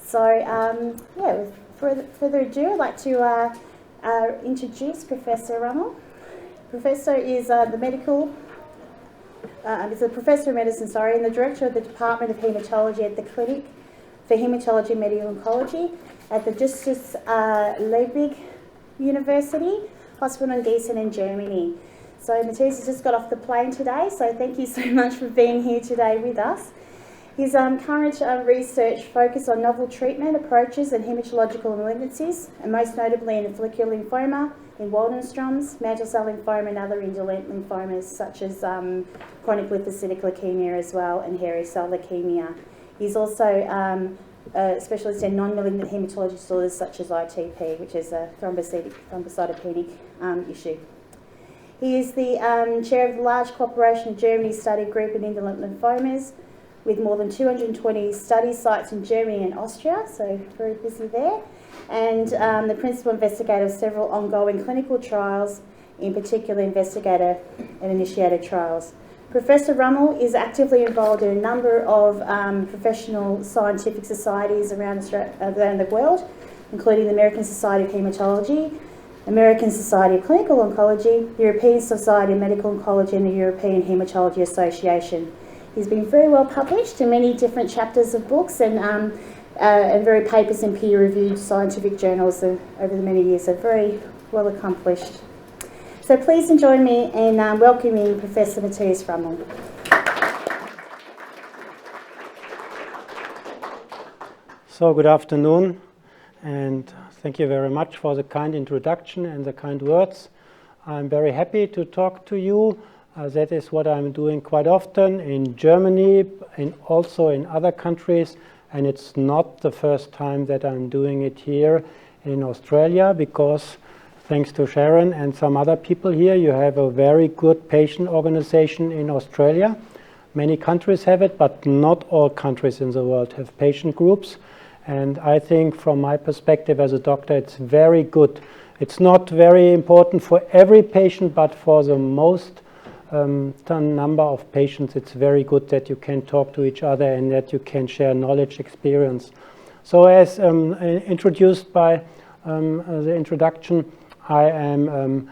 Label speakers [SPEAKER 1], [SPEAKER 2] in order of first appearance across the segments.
[SPEAKER 1] So, yeah, with further ado, I'd like to introduce Professor Rummel. Professor is is a Professor of Medicine, and the Director of the Department of Haematology at the Clinic for Haematology and Medical Oncology at the Justus Liebig University Hospital in Gießen in Germany. So Mathias has just got off the plane today, so thank you so much for being here today with us. His current research focuses on novel treatment approaches in hematological malignancies, and most notably in follicular lymphoma, in Waldenstrom's, mantle cell lymphoma and other indolent lymphomas such as chronic lymphocytic leukemia as well, and hairy cell leukemia. He's also a specialist in non-malignant hematology disorders such as ITP, which is a thrombocytopenic issue. He is the chair of the large cooperation of Germany study group in indolent lymphomas, with more than 220 study sites in Germany and Austria, so very busy there, and the principal investigator of several ongoing clinical trials, in particular investigator and initiated trials. Professor Rummel is actively involved in a number of professional scientific societies around the world, including the American Society of Haematology, American Society of Clinical Oncology, the European Society of Medical Oncology and the European Haematology Association. He's been very well published in many different chapters of books and very papers in peer-reviewed scientific journals over the many years, so very well accomplished. So please join me in welcoming Professor Mathias Rummel.
[SPEAKER 2] So good afternoon, and thank you very much for the kind introduction and the kind words. I'm very happy to talk to you. That is what I'm doing quite often in Germany and also in other countries, and it's not the first time that I'm doing it here in Australia, because thanks to Sharon and some other people here, you have a very good patient organization in Australia. Many countries have it, but not all countries in the world have patient groups. And I think from my perspective as a doctor, it's very good. It's not very important for every patient, but for the most number of patients, it's very good that you can talk to each other and that you can share knowledge, experience. So as introduced by the introduction, I am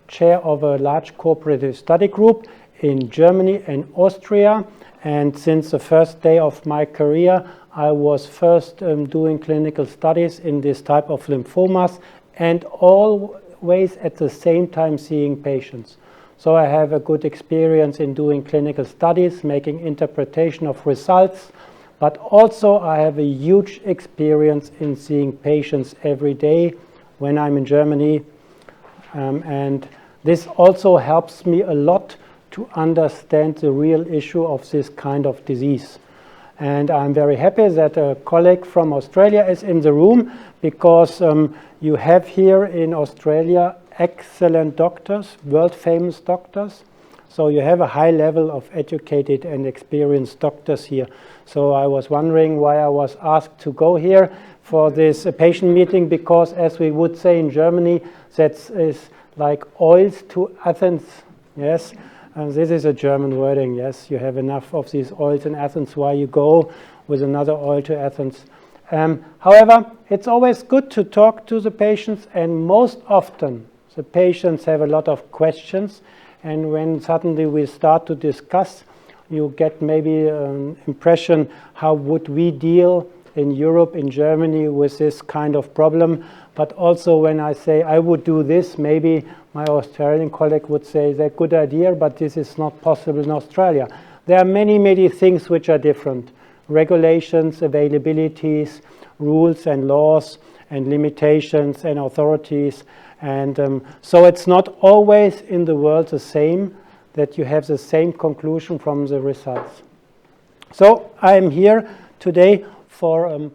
[SPEAKER 2] chair of a large cooperative study group in Germany and Austria, and since the first day of my career I was first doing clinical studies in this type of lymphomas, and always at the same time seeing patients. So I have a good experience in doing clinical studies, making interpretation of results, but also I have a huge experience in seeing patients every day when I'm in Germany, and this also helps me a lot to understand the real issue of this kind of disease. And I'm very happy that a colleague from Australia is in the room, because you have here in Australia excellent doctors, world famous doctors. So you have a high level of educated and experienced doctors here. So I was wondering why I was asked to go here for this patient meeting, because as we would say in Germany, that is like oils to Athens. Yes, and this is a German wording. Yes, you have enough of these oils in Athens, why you go with another oil to Athens. However, it's always good to talk to the patients, and most often the patients have a lot of questions, and when suddenly we start to discuss, you get maybe an impression, how would we deal in Europe, in Germany, with this kind of problem. But also when I say I would do this, maybe my Australian colleague would say that's a good idea, but this is not possible in Australia. There are many, many things which are different. Regulations, availabilities, rules and laws, and limitations and authorities. And so it's not always in the world the same, that you have the same conclusion from the results. So I'm here today for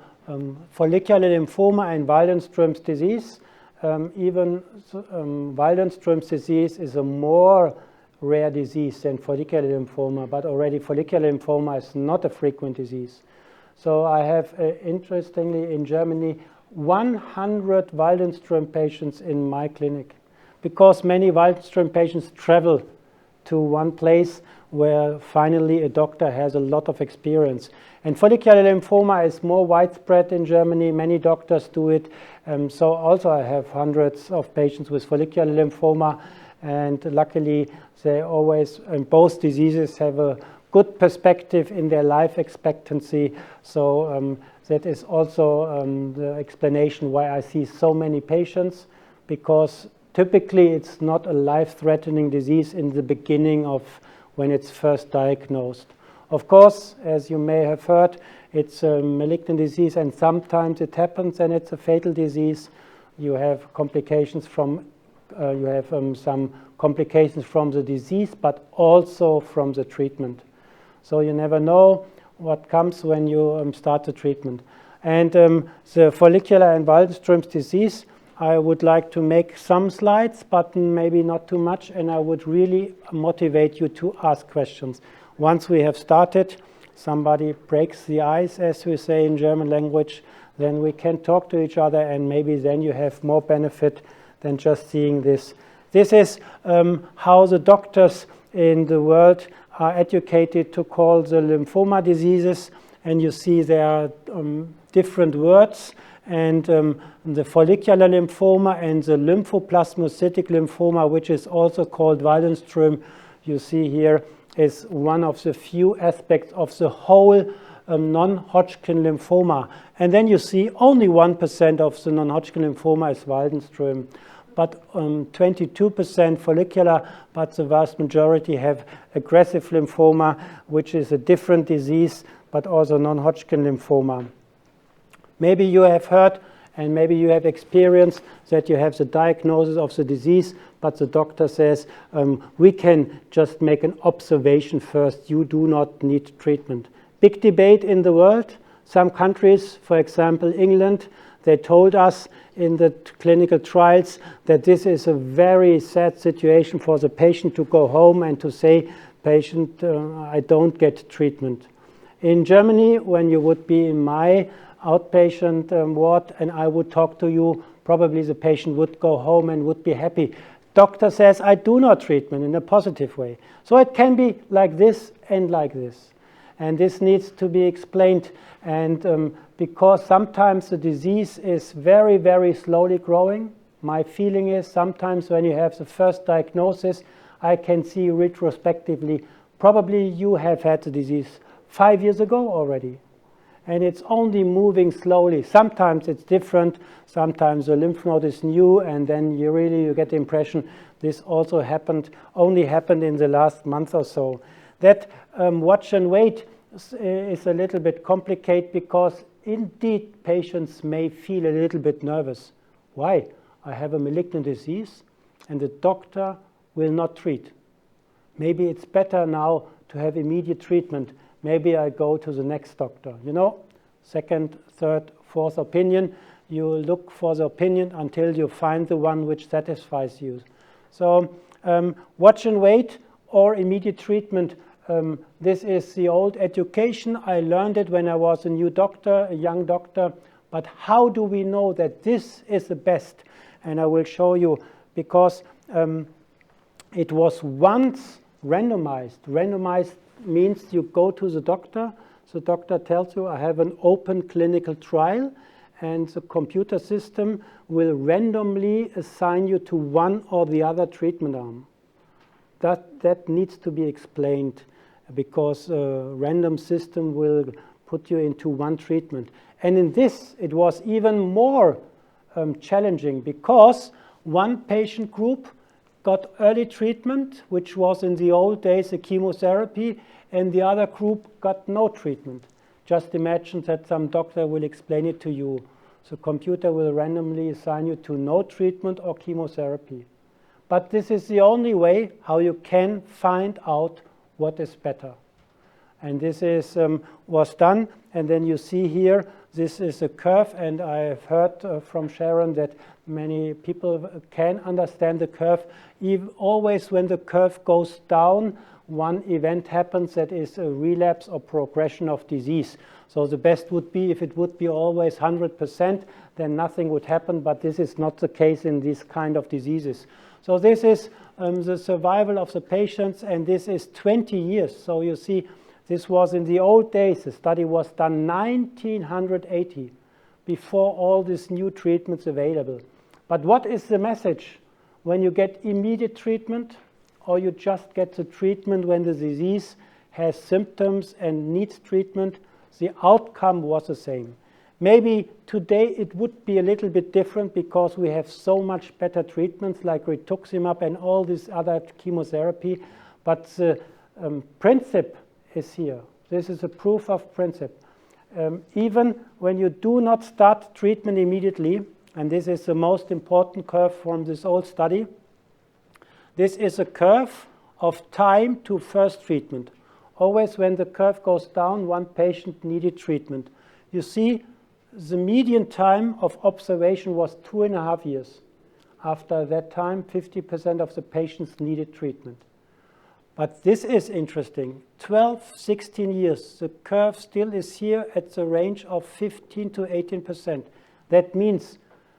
[SPEAKER 2] follicular lymphoma and Waldenstrom's disease. Waldenstrom's disease is a more rare disease than follicular lymphoma, but already follicular lymphoma is not a frequent disease. So I have, interestingly, in Germany, 100 Waldenstrom patients in my clinic, because many Waldenstrom patients travel to one place where finally a doctor has a lot of experience. And follicular lymphoma is more widespread in Germany. Many doctors do it. So also I have hundreds of patients with follicular lymphoma, and luckily they always, both diseases have a good perspective in their life expectancy. So that is also the explanation why I see so many patients, because typically it's not a life-threatening disease in the beginning of when it's first diagnosed. Of course, as you may have heard, it's a malignant disease, and sometimes it happens and it's a fatal disease. You have complications from some complications from the disease, but also from the treatment. So you never know what comes when you start the treatment. And the follicular and Waldenstrom's disease, I would like to make some slides, but maybe not too much, and I would really motivate you to ask questions. Once we have started, somebody breaks the ice, as we say in German language, then we can talk to each other, and maybe then you have more benefit than just seeing this. This is how the doctors in the world are educated to call the lymphoma diseases, and you see there are different words, and the follicular lymphoma and the lymphoplasmacytic lymphoma, which is also called Waldenstrom, you see here, is one of the few aspects of the whole non-Hodgkin lymphoma. And then you see only 1% of the non-Hodgkin lymphoma is Waldenstrom, but 22% follicular, but the vast majority have aggressive lymphoma, which is a different disease, but also non-Hodgkin lymphoma. Maybe you have heard and maybe you have experienced that you have the diagnosis of the disease, but the doctor says, we can just make an observation first. You do not need treatment. Big debate in the world. Some countries, for example, England, they told us in the clinical trials that this is a very sad situation for the patient to go home and to say, patient, I don't get treatment. In Germany, when you would be in my outpatient ward and I would talk to you, probably the patient would go home and would be happy. Doctor says, I do not treatment in a positive way. So it can be like this and like this. And this needs to be explained. And because sometimes the disease is very, very slowly growing. My feeling is sometimes when you have the first diagnosis, I can see retrospectively, probably you have had the disease 5 years ago already. And it's only moving slowly. Sometimes it's different. Sometimes the lymph node is new, and then you get the impression this also only happened in the last month or so. That watch and wait is a little bit complicated because indeed patients may feel a little bit nervous. Why? I have a malignant disease and the doctor will not treat. Maybe it's better now to have immediate treatment. Maybe I go to the next doctor. You know, second, third, fourth opinion. You look for the opinion until you find the one which satisfies you. So watch and wait or immediate treatment. This is the old education. I learned it when I was a new doctor, a young doctor. But how do we know that this is the best? And I will show you, because it was once randomized. Randomized means you go to the doctor tells you, I have an open clinical trial, and the computer system will randomly assign you to one or the other treatment arm. That needs to be explained, because a random system will put you into one treatment. And in this, it was even more challenging, because one patient group got early treatment, which was in the old days a chemotherapy, and the other group got no treatment. Just imagine that some doctor will explain it to you. The computer will randomly assign you to no treatment or chemotherapy. But this is the only way how you can find out what is better. And this was done. And then you see here, this is a curve. And I have heard from Sharon that many people can understand the curve. Always when the curve goes down, one event happens that is a relapse or progression of disease. So the best would be if it would be always 100%, then nothing would happen. But this is not the case in these kind of diseases. So this is the survival of the patients, and this is 20 years. So you see, this was in the old days. The study was done 1980, before all these new treatments available. But what is the message? When you get immediate treatment, or you just get the treatment when the disease has symptoms and needs treatment, the outcome was the same. Maybe today it would be a little bit different because we have so much better treatments like Rituximab and all this other chemotherapy, but the principle is here. This is a proof of principle. Even when you do not start treatment immediately, and this is the most important curve from this old study, this is a curve of time to first treatment. Always when the curve goes down, one patient needed treatment. You see, the median time of observation was 2.5 years. After that time, 50% of the patients needed treatment. But this is interesting. 12, 16 years, the curve still is here at the range of 15 to 18%. That means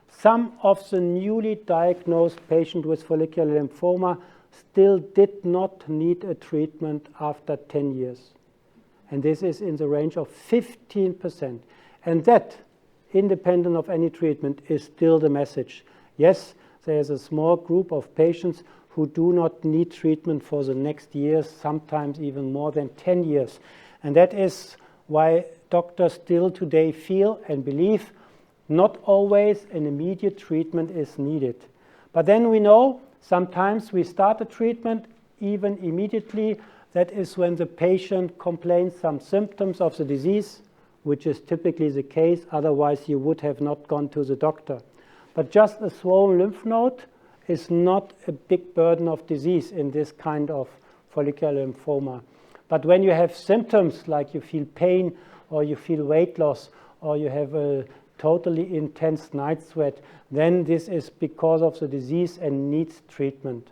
[SPEAKER 2] some of the newly diagnosed patients with follicular lymphoma still did not need a treatment after 10 years. And this is in the range of 15%. And that, independent of any treatment, is still the message. Yes, there is a small group of patients who do not need treatment for the next years, sometimes even more than 10 years. And that is why doctors still today feel and believe not always an immediate treatment is needed. But then we know sometimes we start a treatment even immediately. That is when the patient complains some symptoms of the disease, which is typically the case. Otherwise, you would have not gone to the doctor. But just a swollen lymph node is not a big burden of disease in this kind of follicular lymphoma. But when you have symptoms like you feel pain or you feel weight loss or you have a totally intense night sweat, then this is because of the disease and needs treatment.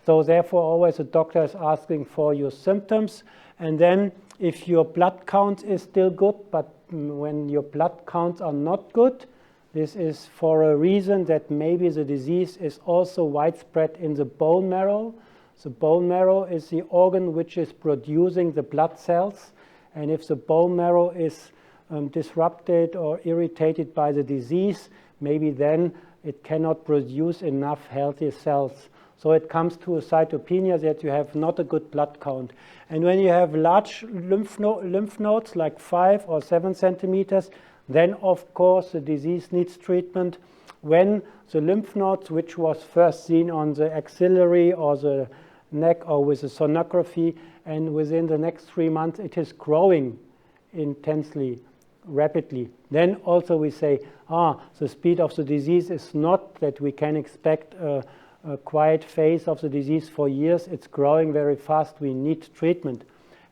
[SPEAKER 2] So therefore, always a doctor is asking for your symptoms, and then if your blood count is still good, but when your blood counts are not good, this is for a reason that maybe the disease is also widespread in the bone marrow. The bone marrow is the organ which is producing the blood cells, and if the bone marrow is disrupted or irritated by the disease, maybe then it cannot produce enough healthy cells. So it comes to a cytopenia that you have not a good blood count. And when you have large lymph nodes, like 5 or 7 centimeters, then of course the disease needs treatment. When the lymph nodes, which was first seen on the axillary or the neck or with a sonography, and within the next 3 months it is growing intensely, rapidly, then also we say, the speed of the disease is not that we can expect a quiet phase of the disease for years. It's growing very fast. We need treatment.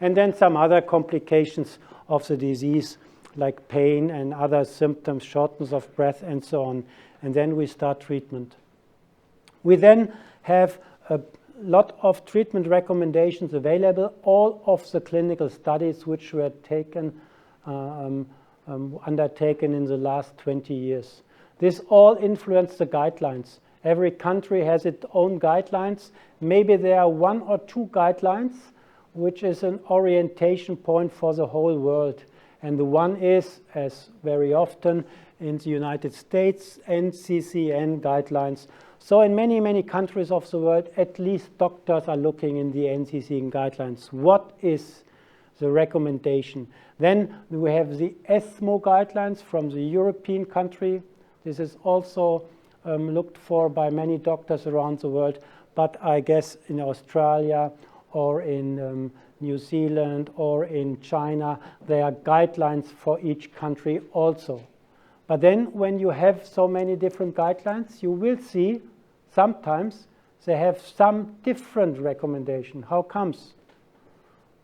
[SPEAKER 2] And then some other complications of the disease, like pain and other symptoms, shortness of breath, and so on. And then we start treatment. We then have a lot of treatment recommendations available, all of the clinical studies which were undertaken in the last 20 years. This all influenced the guidelines. Every country has its own guidelines. Maybe there are 1 or 2 guidelines, which is an orientation point for the whole world. And the one is, as very often in the United States, NCCN guidelines. So in many, many countries of the world, at least doctors are looking in the NCCN guidelines. What is the recommendation? Then we have the ESMO guidelines from the European country. This is also looked for by many doctors around the world, but I guess in Australia or in New Zealand or in China, there are guidelines for each country also. But then when you have so many different guidelines, you will see sometimes they have some different recommendation. How comes?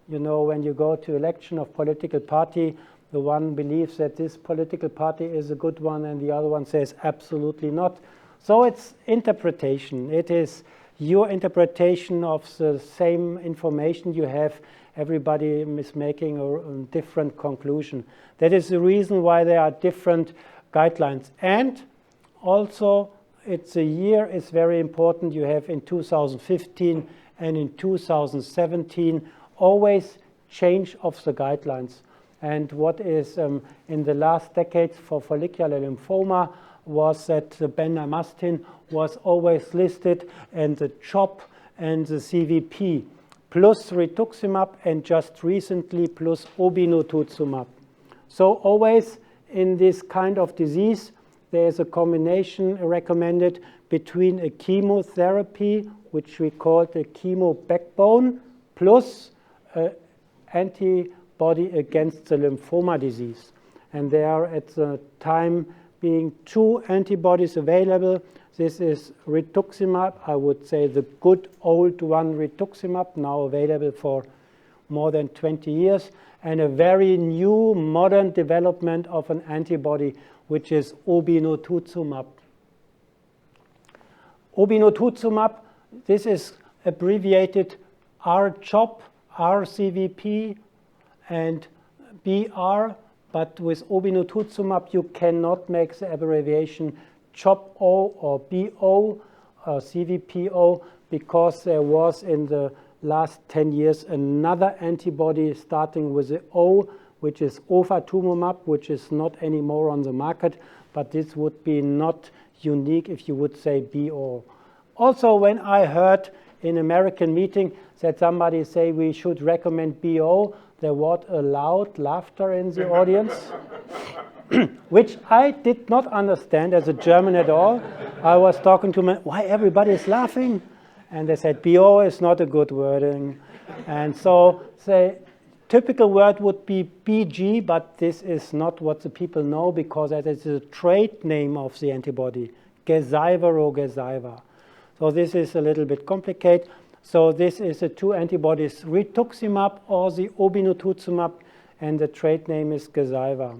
[SPEAKER 2] You know, when you go to election of political party, the one believes that this political party is a good one and the other one says absolutely not. So it's interpretation. It is your interpretation of the same information you have. Everybody is making a different conclusion. That is the reason why there are different guidelines. And also it's a year is very important. You have in 2015 and in 2017 always change of the guidelines. And what is in the last decades for follicular lymphoma was that the bendamustine was always listed, and the CHOP and the CVP, plus rituximab, and just recently plus obinutuzumab. So always in this kind of disease, there is a combination recommended between a chemotherapy, which we call the chemo backbone, plus antibody against the lymphoma disease. And there are at the time being 2 antibodies available. This is rituximab, I would say the good old one rituximab, now available for more than 20 years, and a very new modern development of an antibody, which is obinutuzumab. Obinutuzumab, this is abbreviated R-CHOP, RCVP, and BR, but with obinutuzumab you cannot make the abbreviation CHOP-O or BO or CVPO, because there was in the last 10 years another antibody starting with the O, which is ofatumumab, which is not anymore on the market, but this would be not unique if you would say BO. Also, when I heard in American meeting that somebody say we should recommend BO, there was a loud laughter in the audience, which I did not understand as a German at all. I was talking to them, why everybody is laughing? And they said, BO is not a good wording. And so the typical word would be BG, but this is not what the people know, because that is a trade name of the antibody, Gazyva or Gazyva. So this is a little bit complicated. So this is the 2 antibodies, rituximab or the obinutuzumab, and the trade name is Gazyva.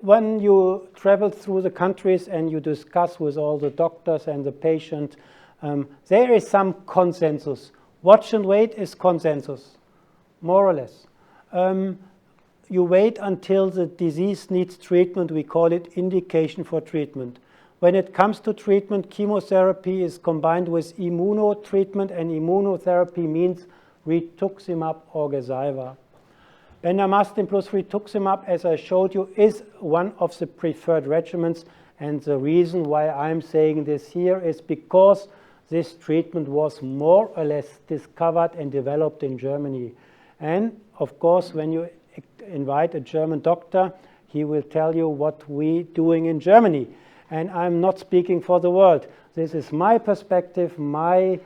[SPEAKER 2] When you travel through the countries and you discuss with all the doctors and the patient, there is some consensus. Watch and wait is consensus, more or less. You wait until the disease needs treatment. We call it indication for treatment. When it comes to treatment, chemotherapy is combined with immunotreatment, and immunotherapy means rituximab or Gazyva. Bendamustine plus rituximab, as I showed you, is one of the preferred regimens, and the reason why I'm saying this here is because this treatment was more or less discovered and developed in Germany. And of course, when you invite a German doctor, he will tell you what we're doing in Germany. And I'm not speaking for the world. This is my perspective, my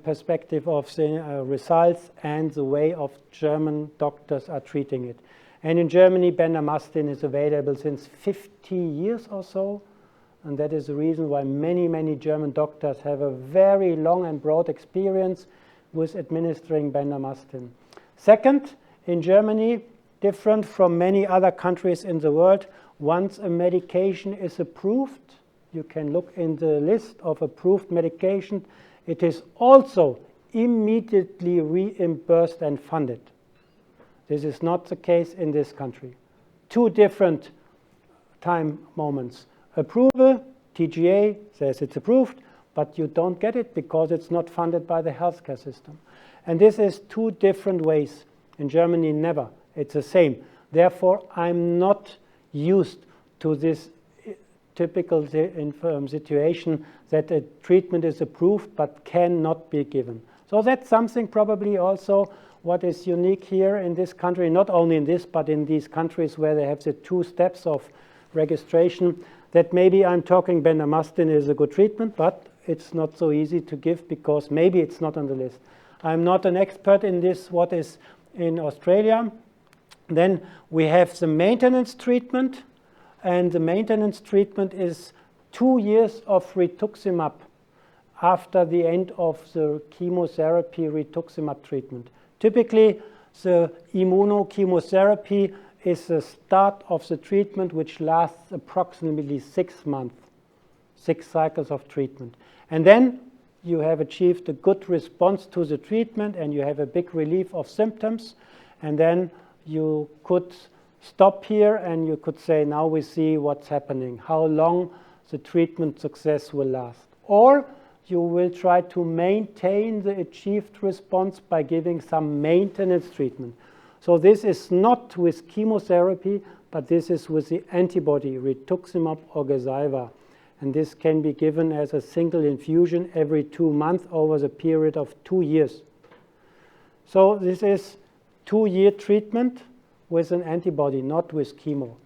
[SPEAKER 2] perspective of the results and the way of German doctors are treating it. And in Germany, bendamustine is available since 50 years or so. And that is the reason why many, many German doctors have a very long and broad experience with administering bendamustine. Second, in Germany, different from many other countries in the world, once a medication is approved, you can look in the list of approved medication, it is also immediately reimbursed and funded. This is not the case in this country. 2 different time moments. Approval, TGA says it's approved, but you don't get it because it's not funded by the healthcare system. And this is 2 different ways. In Germany, never. It's the same. Therefore, I'm not used to this typical situation that a treatment is approved but cannot be given. So that's something probably also what is unique here in this country, not only in this, but in these countries where they have the 2 steps of registration, that maybe I'm talking bendamustine is a good treatment, but it's not so easy to give because maybe it's not on the list. I'm not an expert in this, what is in Australia. Then we have the maintenance treatment, and the maintenance treatment is 2 years of rituximab after the end of the chemotherapy rituximab treatment. Typically, the immunochemotherapy is the start of the treatment, which lasts approximately 6 months, 6 cycles of treatment. And then you have achieved a good response to the treatment and you have a big relief of symptoms, and then you could stop here and you could say, now we see what's happening, how long the treatment success will last. Or you will try to maintain the achieved response by giving some maintenance treatment. So this is not with chemotherapy, but this is with the antibody, Rituximab or Gazyva. And this can be given as a single infusion every 2 months over the period of 2 years. So this is 2-year treatment with an antibody, not with chemo.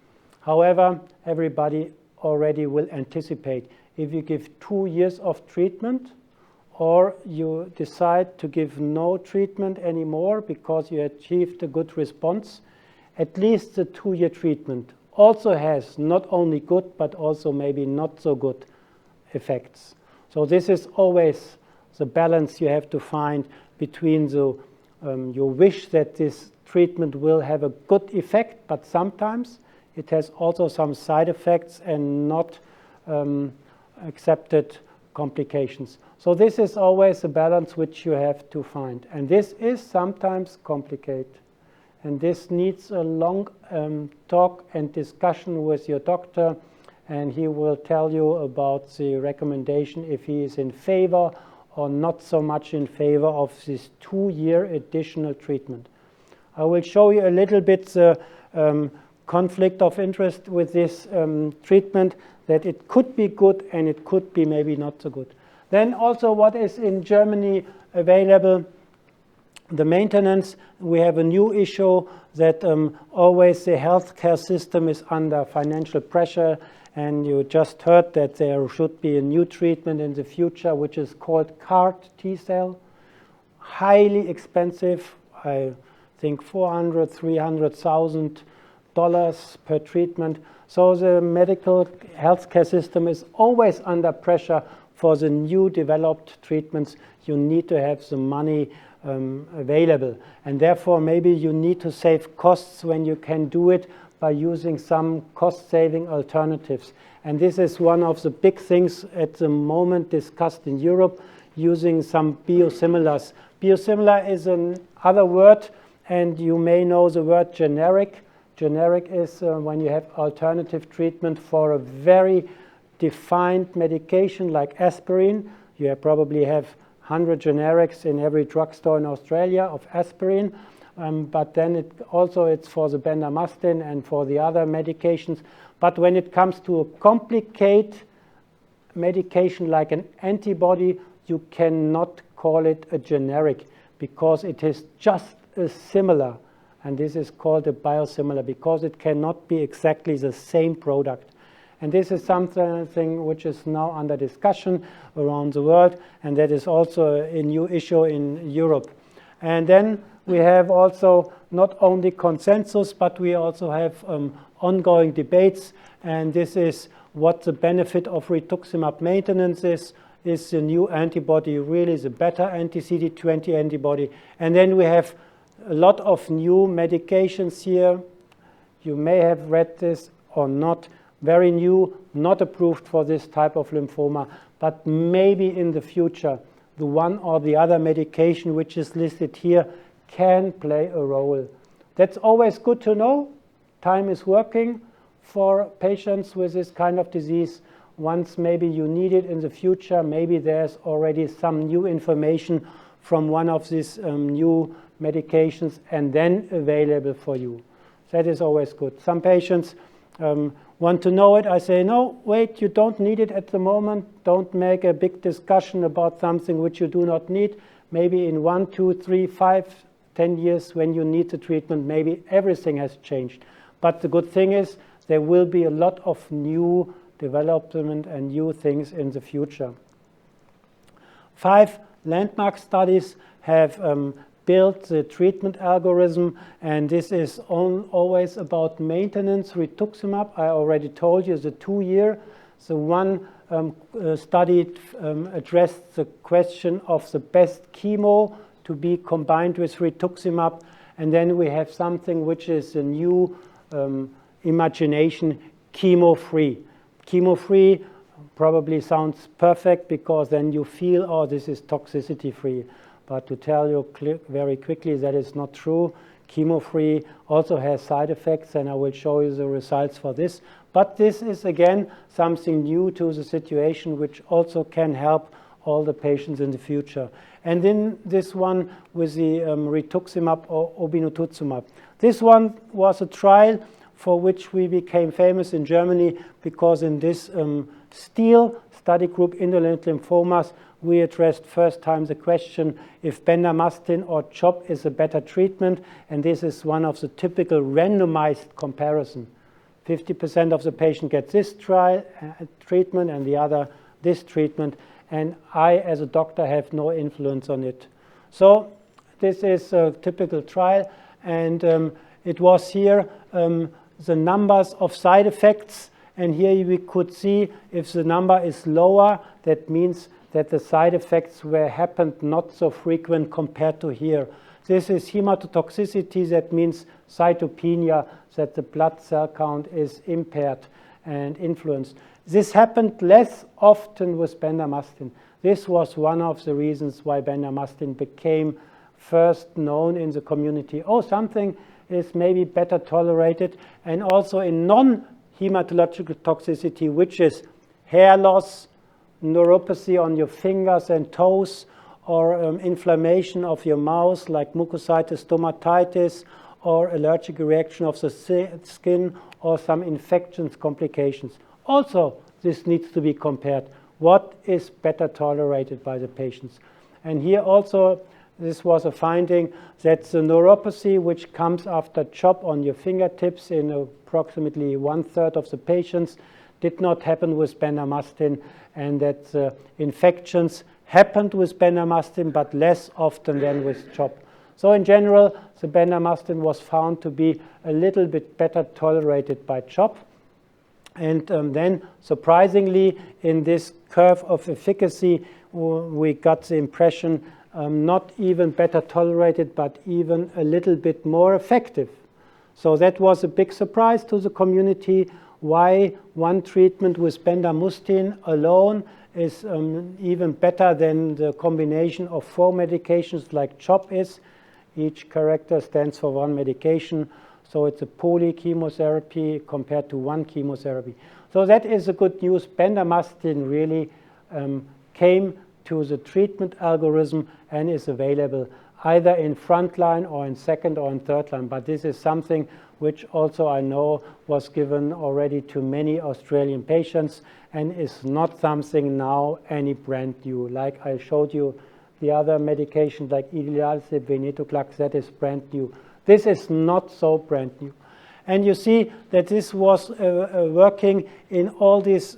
[SPEAKER 2] However, everybody already will anticipate if you give 2 years of treatment or you decide to give no treatment anymore because you achieved a good response, at least the 2-year treatment also has not only good but also maybe not so good effects. So this is always the balance you have to find between the your wish that this treatment will have a good effect, but sometimes it has also some side effects and not accepted complications. So this is always a balance which you have to find. And this is sometimes complicated. And this needs a long talk and discussion with your doctor, and he will tell you about the recommendation if he is in favor or not so much in favor of this 2-year additional treatment. I will show you a little bit the conflict of interest with this treatment, that it could be good and it could be maybe not so good. Then also what is in Germany available, the maintenance. We have a new issue that always the healthcare system is under financial pressure, and you just heard that there should be a new treatment in the future which is called CAR T-cell. Highly expensive, I think $400,000-$300,000 per treatment. So the medical healthcare system is always under pressure for the new developed treatments. You need to have the money available, and therefore maybe you need to save costs when you can do it by using some cost-saving alternatives. And this is one of the big things at the moment discussed in Europe, using some biosimilars. Biosimilar is another word, and you may know the word generic. Generic is when you have alternative treatment for a very defined medication like aspirin. You probably have 100 generics in every drugstore in Australia of aspirin, but then it's for the bendamustine and for the other medications. But when it comes to a complicated medication like an antibody, you cannot call it a generic because it is just a similar, and this is called a biosimilar because it cannot be exactly the same product. And this is something which is now under discussion around the world, and that is also a new issue in Europe. And then we have also not only consensus, but we also have ongoing debates, and this is what the benefit of rituximab maintenance is. Is the new antibody really the better anti-CD20 antibody? And then we have a lot of new medications here. You may have read this or not. Very new, not approved for this type of lymphoma, but maybe in the future, the one or the other medication which is listed here can play a role. That's always good to know. Time is working for patients with this kind of disease. Once maybe you need it in the future, maybe there's already some new information from one of these new medications and then available for you. That is always good. Some patients want to know it. I say, no, wait, you don't need it at the moment. Don't make a big discussion about something which you do not need. Maybe in 1, 2, 3, 5, 10 years when you need the treatment, maybe everything has changed. But the good thing is there will be a lot of new development and new things in the future. 5 landmark studies have built the treatment algorithm, and this is always about maintenance. Rituximab, I already told you, the 2-year. The one study addressed the question of the best chemo to be combined with rituximab, and then we have something which is a new imagination, chemo-free. Chemo-free probably sounds perfect because then you feel, oh, this is toxicity-free. But to tell you very quickly, that is not true. chemo-free, also has side effects, and I will show you the results for this. But this is again something new to the situation, which also can help all the patients in the future. And then this one with the Rituximab or obinutuzumab. This one was a trial for which we became famous in Germany, because in this STEEL study group, indolent lymphomas, we addressed first time the question if bendamustine or CHOP is a better treatment, and this is one of the typical randomized comparison. 50% of the patient gets this treatment and the other this treatment, and I as a doctor have no influence on it. So this is a typical trial, and it was here the numbers of side effects, and here we could see if the number is lower, that means that the side effects happened not so frequent compared to here. This is hematotoxicity, that means cytopenia, that the blood cell count is impaired and influenced. This happened less often with bendamustine. This was one of the reasons why bendamustine became first known in the community. Oh, something is maybe better tolerated, and also in non-hematological toxicity, which is hair loss, neuropathy on your fingers and toes, or inflammation of your mouth like mucositis, stomatitis, or allergic reaction of the skin, or some infections, complications. Also, this needs to be compared. What is better tolerated by the patients? And here also, this was a finding that the neuropathy, which comes after CHOP on your fingertips in approximately 1/3 of the patients, did not happen with bendamustine, and that infections happened with bendamustine, but less often than with CHOP. So in general, the bendamustine was found to be a little bit better tolerated by CHOP. And then, surprisingly, in this curve of efficacy, we got the impression not even better tolerated, but even a little bit more effective. So that was a big surprise to the community, why one treatment with bendamustine alone is even better than the combination of 4 medications like CHOP is. Each character stands for 1 medication. So it's a polychemotherapy compared to 1 chemotherapy. So that is a good news. Bendamustine really came to the treatment algorithm and is available either in front line or in second or in third line. But this is something which also I know was given already to many Australian patients and is not something now any brand new. Like I showed you the other medications like idelalisib, venetoclax, that is brand new. This is not so brand new. And you see that this was working in all these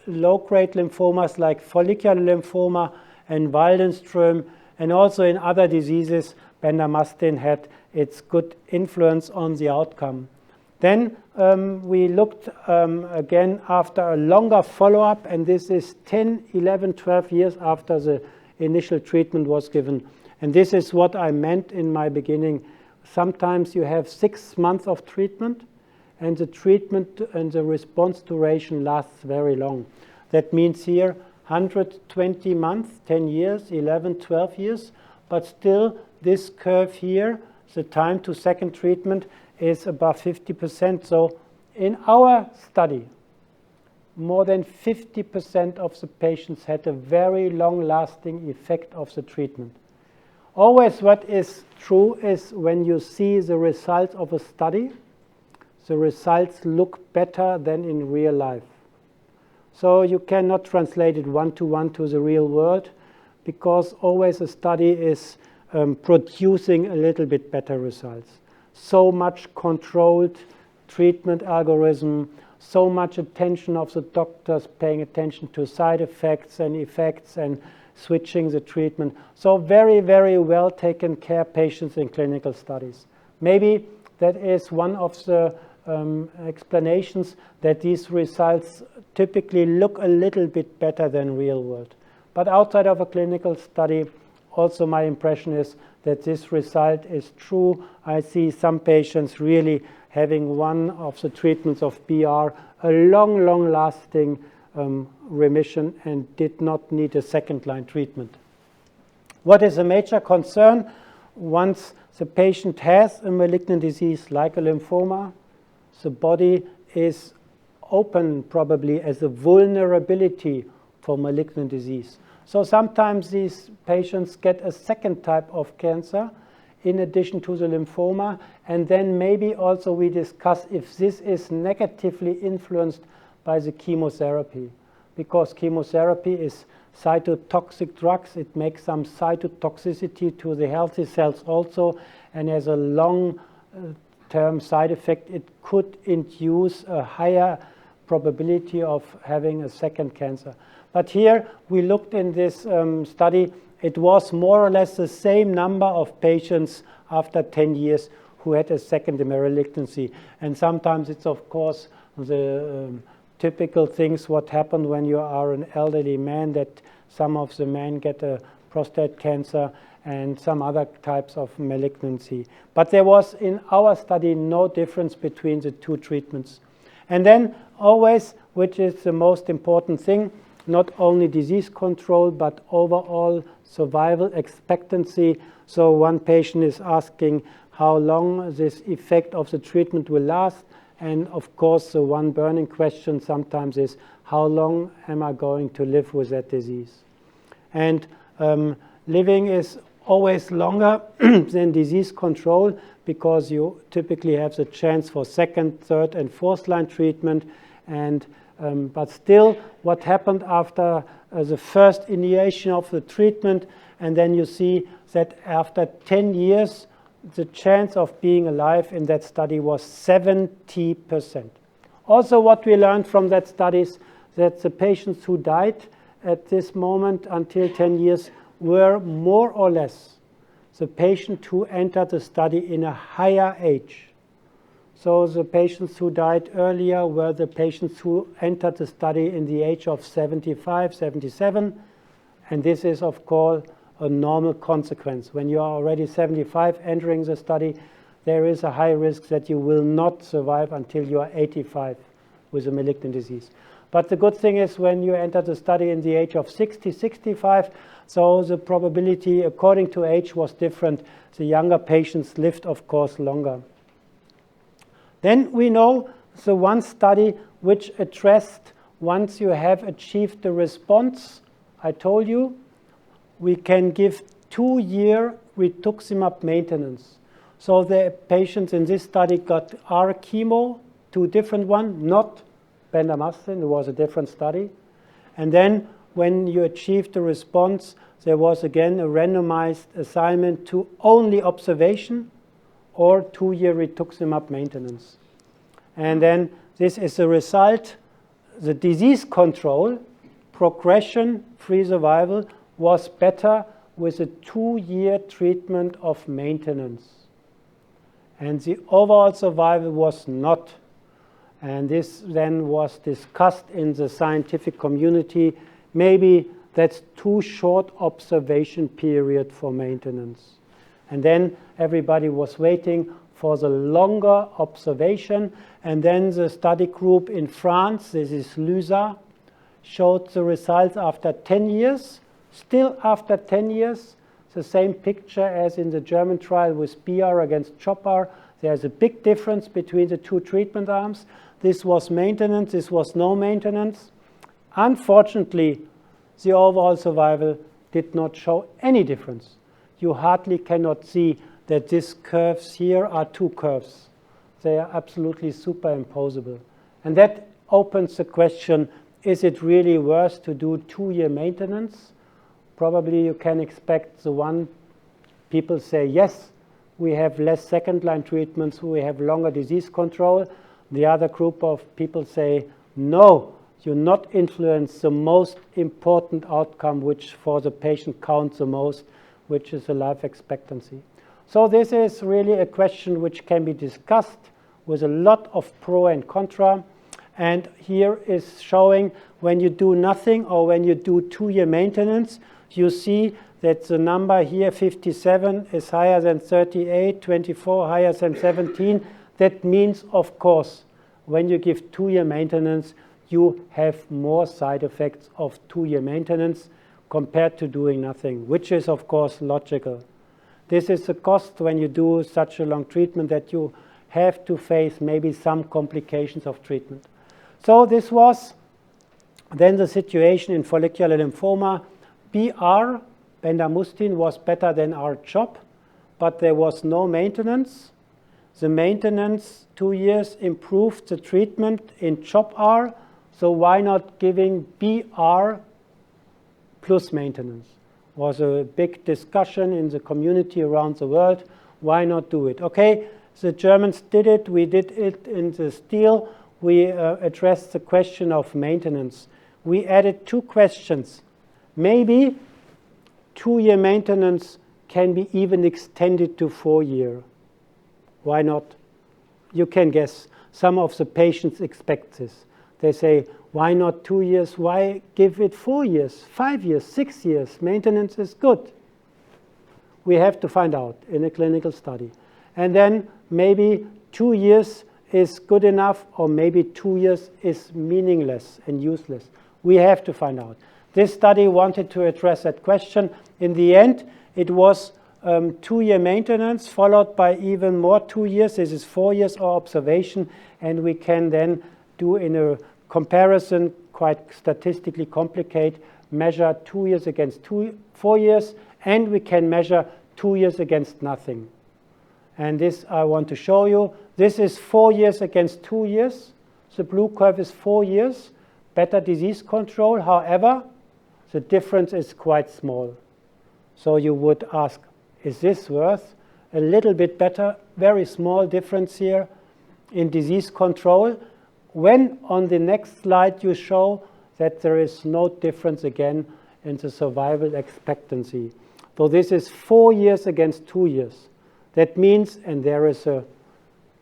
[SPEAKER 2] low-grade lymphomas like follicular lymphoma and Waldenstrom, and also in other diseases, bendamustine had its good influence on the outcome. Then we looked again after a longer follow-up, and this is 10, 11, 12 years after the initial treatment was given. And this is what I meant in my beginning. Sometimes you have 6 months of treatment, and the treatment and the response duration lasts very long. That means here 120 months, 10 years, 11, 12 years, but still this curve here, the time to second treatment, is above 50%. So in our study, more than 50% of the patients had a very long-lasting effect of the treatment. Always what is true is when you see the results of a study, the results look better than in real life. So you cannot translate it one-to-one to the real world, because always a study is producing a little bit better results. So much controlled treatment algorithm, so much attention of the doctors paying attention to side effects and switching the treatment. So very, very well taken care patients in clinical studies. Maybe that is one of the explanations that these results typically look a little bit better than real world. But outside of a clinical study, also my impression is that this result is true. I see some patients really having one of the treatments of BR, a long lasting remission, and did not need a second line treatment. What is a major concern once the patient has a malignant disease like a lymphoma, the body is open probably as a vulnerability for malignant disease. So sometimes these patients get a second type of cancer in addition to the lymphoma, and then maybe also we discuss if this is negatively influenced by the chemotherapy, because chemotherapy is cytotoxic drugs. It makes some cytotoxicity to the healthy cells also, and as a long-term side effect, it could induce a higher probability of having a second cancer. But here we looked in this study, it was more or less the same number of patients after 10 years who had a secondary malignancy. And sometimes it's, of course, the typical things what happen when you are an elderly man, that some of the men get a prostate cancer and some other types of malignancy. But there was in our study no difference between the two treatments. And then always, which is the most important thing, not only disease control, but overall survival expectancy. So one patient is asking how long this effect of the treatment will last. And of course, the one burning question sometimes is, how long am I going to live with that disease? And living is always longer than disease control, because you typically have the chance for second, third, and fourth line treatment. And but still, what happened after the first initiation of the treatment, and then you see that after 10 years, the chance of being alive in that study was 70%. Also, what we learned from that study is that the patients who died at this moment until 10 years were more or less the patient who entered the study in a higher age. So the patients who died earlier were the patients who entered the study in the age of 75, 77. And this is, of course, a normal consequence. When you are already 75 entering the study, there is a high risk that you will not survive until you are 85 with a malignant disease. But the good thing is when you enter the study in the age of 60, 65, so the probability according to age was different. The younger patients lived, of course, longer. Then we know the one study which addressed, once you have achieved the response, I told you, we can give 2-year Rituximab maintenance. So the patients in this study got R chemo, 2 different ones, not bendamustine, it was a different study. And then when you achieved the response, there was again a randomized assignment to only observation or 2-year Rituximab maintenance. And then this is the result. The disease control, progression-free survival, was better with a 2-year treatment of maintenance. And the overall survival was not. And this then was discussed in the scientific community. Maybe that's too short observation period for maintenance. And then everybody was waiting for the longer observation. And then the study group in France, this is LUSA, showed the results after 10 years. Still after 10 years, the same picture as in the German trial with BR against CHOPR. There's a big difference between the two treatment arms. This was maintenance, this was no maintenance. Unfortunately, the overall survival did not show any difference. You hardly cannot see that these curves here are 2 curves. They are absolutely superimposable. And that opens the question, is it really worth to do 2-year maintenance? Probably you can expect the one people say, yes, we have less second-line treatments, we have longer disease control. The other group of people say, no, you not influence the most important outcome, which for the patient counts the most, which is the life expectancy. So this is really a question which can be discussed with a lot of pro and contra. And here is showing when you do nothing or when you do 2-year maintenance, you see that the number here, 57, is higher than 38, 24 higher than 17. That means, of course, when you give 2-year maintenance, you have more side effects of 2-year maintenance compared to doing nothing, which is, of course, logical. this is the cost when you do such a long treatment, that you have to face maybe some complications of treatment. So this was then the situation in follicular lymphoma. BR, bendamustine, was better than R-CHOP, but there was no maintenance. The maintenance, 2 years, improved the treatment in CHOP-R, so why not giving BR plus maintenance? Was a big discussion in the community around the world. Why not do it? Okay, the Germans did it. We did it in the steel. We addressed the question of maintenance. We added 2 questions. Maybe 2-year maintenance can be even extended to 4-year. Why not? You can guess. Some of the patients expect this. They say, why not 2 years? Why give it 4 years, 5 years, 6 years? Maintenance is good. We have to find out in a clinical study. And then maybe 2 years is good enough, or maybe 2 years is meaningless and useless. We have to find out. This study wanted to address that question. In the end, it was 2-year maintenance followed by even more 2 years. This is 4 years of observation, and we can then do in a comparison, quite statistically complicated, measure 2 years against 4 years, and we can measure 2 years against nothing. And this I want to show you. This is 4 years against 2 years. The blue curve is 4 years, better disease control. However, the difference is quite small. So you would ask, is this worth a little bit better? Very small difference here in disease control. When on the next slide you show that there is no difference again in the survival expectancy. So this is 4 years against 2 years. That means, and there is a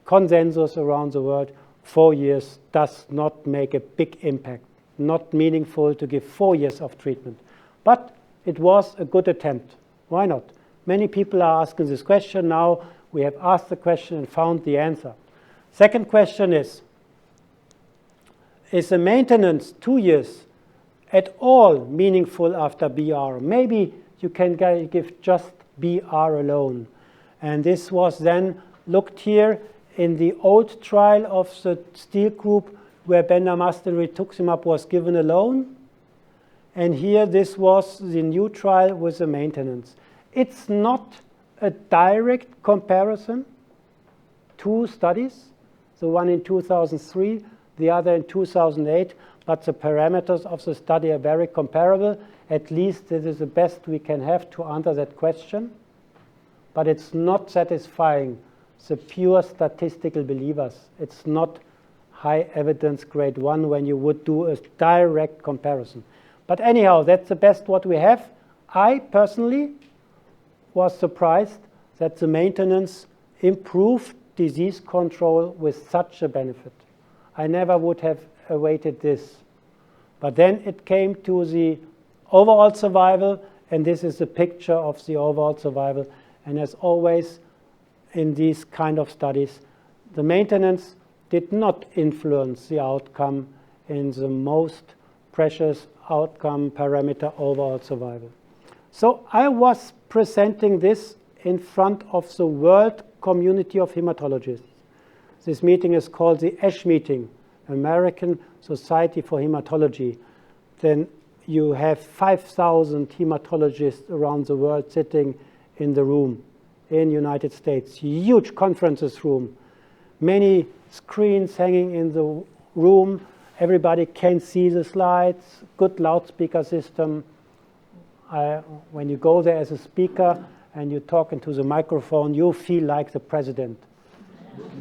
[SPEAKER 2] consensus around the world, 4 years does not make a big impact. Not meaningful to give 4 years of treatment. But it was a good attempt. Why not? Many people are asking this question. Now we have asked the question and found the answer. Second question is the maintenance 2 years at all meaningful after BR? Maybe you can give just BR alone. And this was then looked here in the old trial of the steel group where bendamustine rituximab was given alone. And here this was the new trial with the maintenance. It's not a direct comparison. 2 studies, the one in 2003, the other in 2008, but the parameters of the study are very comparable. At least this is the best we can have to answer that question. But it's not satisfying the pure statistical believers. It's not high evidence grade 1 when you would do a direct comparison. But anyhow, that's the best what we have. I personally was surprised that the maintenance improved disease control with such a benefit. I never would have awaited this. But then it came to the overall survival, and this is a picture of the overall survival. And as always in these kind of studies, the maintenance did not influence the outcome in the most precious outcome parameter, overall survival. So I was presenting this in front of the world community of hematologists. This meeting is called the ASH meeting, American Society for Hematology. Then you have 5,000 hematologists around the world sitting in the room in the United States. Huge conferences room, many screens hanging in the room. Everybody can see the slides, good loudspeaker system. When you go there as a speaker and you talk into the microphone, you feel like the president.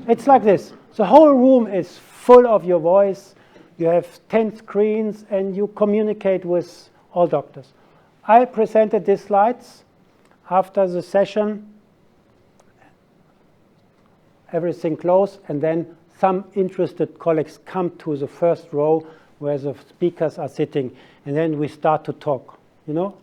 [SPEAKER 2] It's like this. The whole room is full of your voice. You have 10 screens and you communicate with all doctors. I presented these slides after the session. Everything closed, and then some interested colleagues come to the first row where the speakers are sitting, and then we start to talk. You know,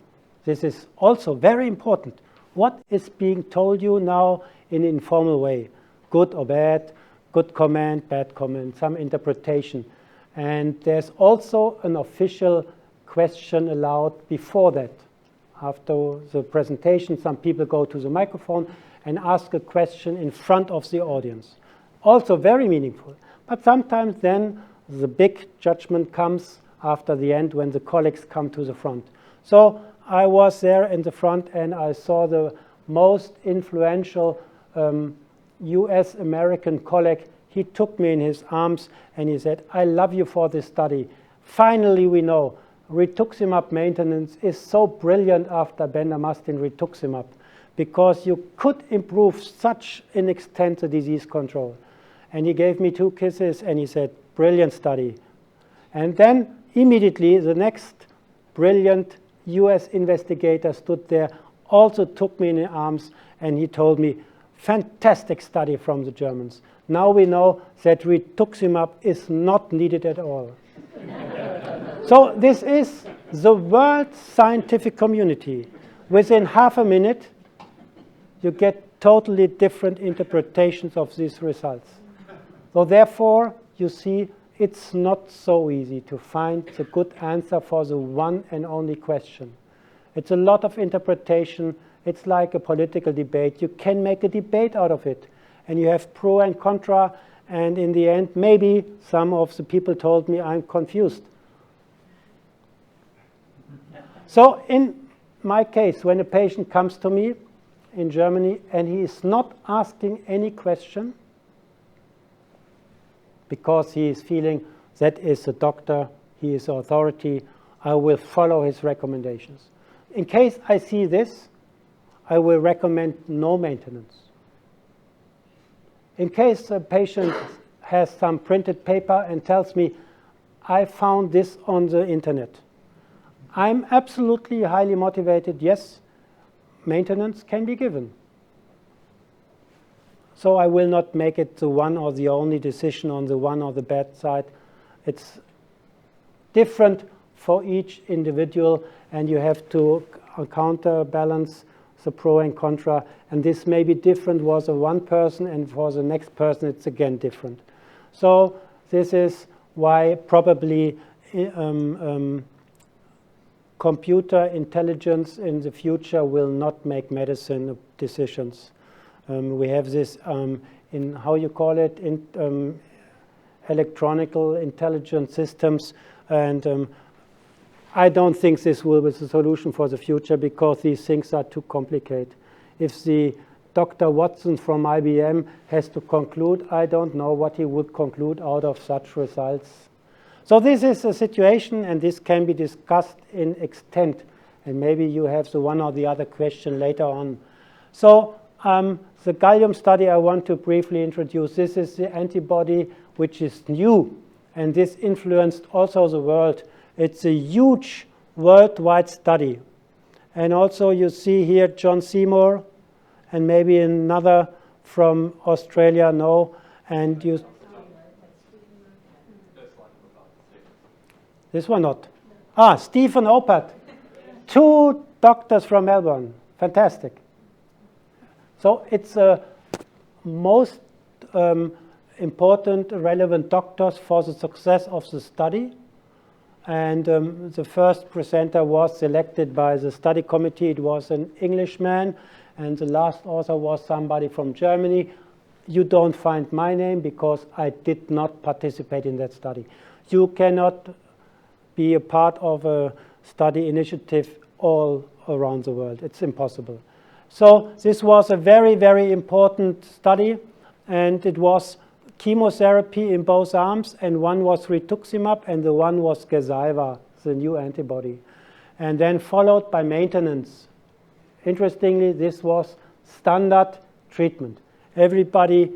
[SPEAKER 2] this is also very important. What is being told you now in an informal way? Good or bad, good comment, bad comment, some interpretation. And there's also an official question allowed before that. After the presentation, some people go to the microphone and ask a question in front of the audience. Also very meaningful. But sometimes then the big judgment comes after the end when the colleagues come to the front. So I was there in the front and I saw the most influential US American colleague. He took me in his arms and he said, "I love you for this study. Finally we know Rituximab maintenance is so brilliant after bendamustine rituximab because you could improve such an extent the disease control." And he gave me 2 kisses and he said, "Brilliant study." And then immediately the next brilliant US investigator stood there, also took me in the arms, and he told me, "Fantastic study from the Germans. Now we know that rituximab is not needed at all." So this is the world scientific community. Within half a minute, you get totally different interpretations of these results. So therefore, you see, it's not so easy to find the good answer for the one and only question. It's a lot of interpretation. It's like a political debate. You can make a debate out of it. And you have pro and contra. And in the end, maybe some of the people told me I'm confused. So in my case, when a patient comes to me in Germany and he is not asking any question, because he is feeling that is a doctor, he is authority, I will follow his recommendations. In case I see this, I will recommend no maintenance. In case a patient has some printed paper and tells me, "I found this on the internet," I'm absolutely highly motivated. Yes, maintenance can be given. So I will not make it the one or the only decision on the one or the bad side. It's different for each individual, and you have to counterbalance the pro and contra. And this may be different for the one person, and for the next person it's again different. So this is why probably computer intelligence in the future will not make medicine decisions. We have this in, how you call it, in electronical intelligence systems, and I don't think this will be the solution for the future because these things are too complicated. If the Dr. Watson from IBM has to conclude, I don't know what he would conclude out of such results. So this is a situation, and this can be discussed in extent, and maybe you have the one or the other question later on. So the Gallium study I want to briefly introduce. This is the antibody which is new, and this influenced also the world. It's a huge worldwide study. And also you see here John Seymour, and maybe another from Australia, no, and you... This one not. Ah, Stephen Opat. 2 doctors from Melbourne. Fantastic. So it's most important relevant doctors for the success of the study. And the first presenter was selected by the study committee. It was an Englishman, and the last author was somebody from Germany. You don't find my name because I did not participate in that study. You cannot be a part of a study initiative all around the world. It's impossible. So this was a very, very important study, and it was chemotherapy in both arms, and one was rituximab and the one was Gazyva, the new antibody, and then followed by maintenance. Interestingly, this was standard treatment. Everybody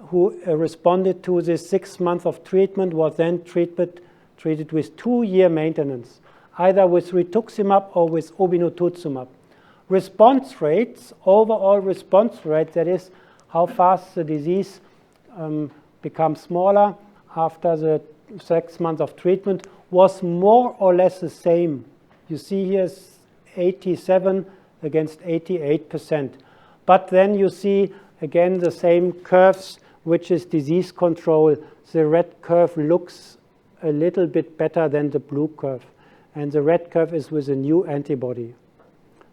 [SPEAKER 2] who responded to this 6 months of treatment was then treated with 2-year maintenance, either with rituximab or with obinutuzumab. Response rates, overall response rate, that is how fast the disease becomes smaller after the 6 months of treatment, was more or less the same. You see here 87 against 88%. But then you see again the same curves, which is disease control. The red curve looks a little bit better than the blue curve. And the red curve is with a new antibody.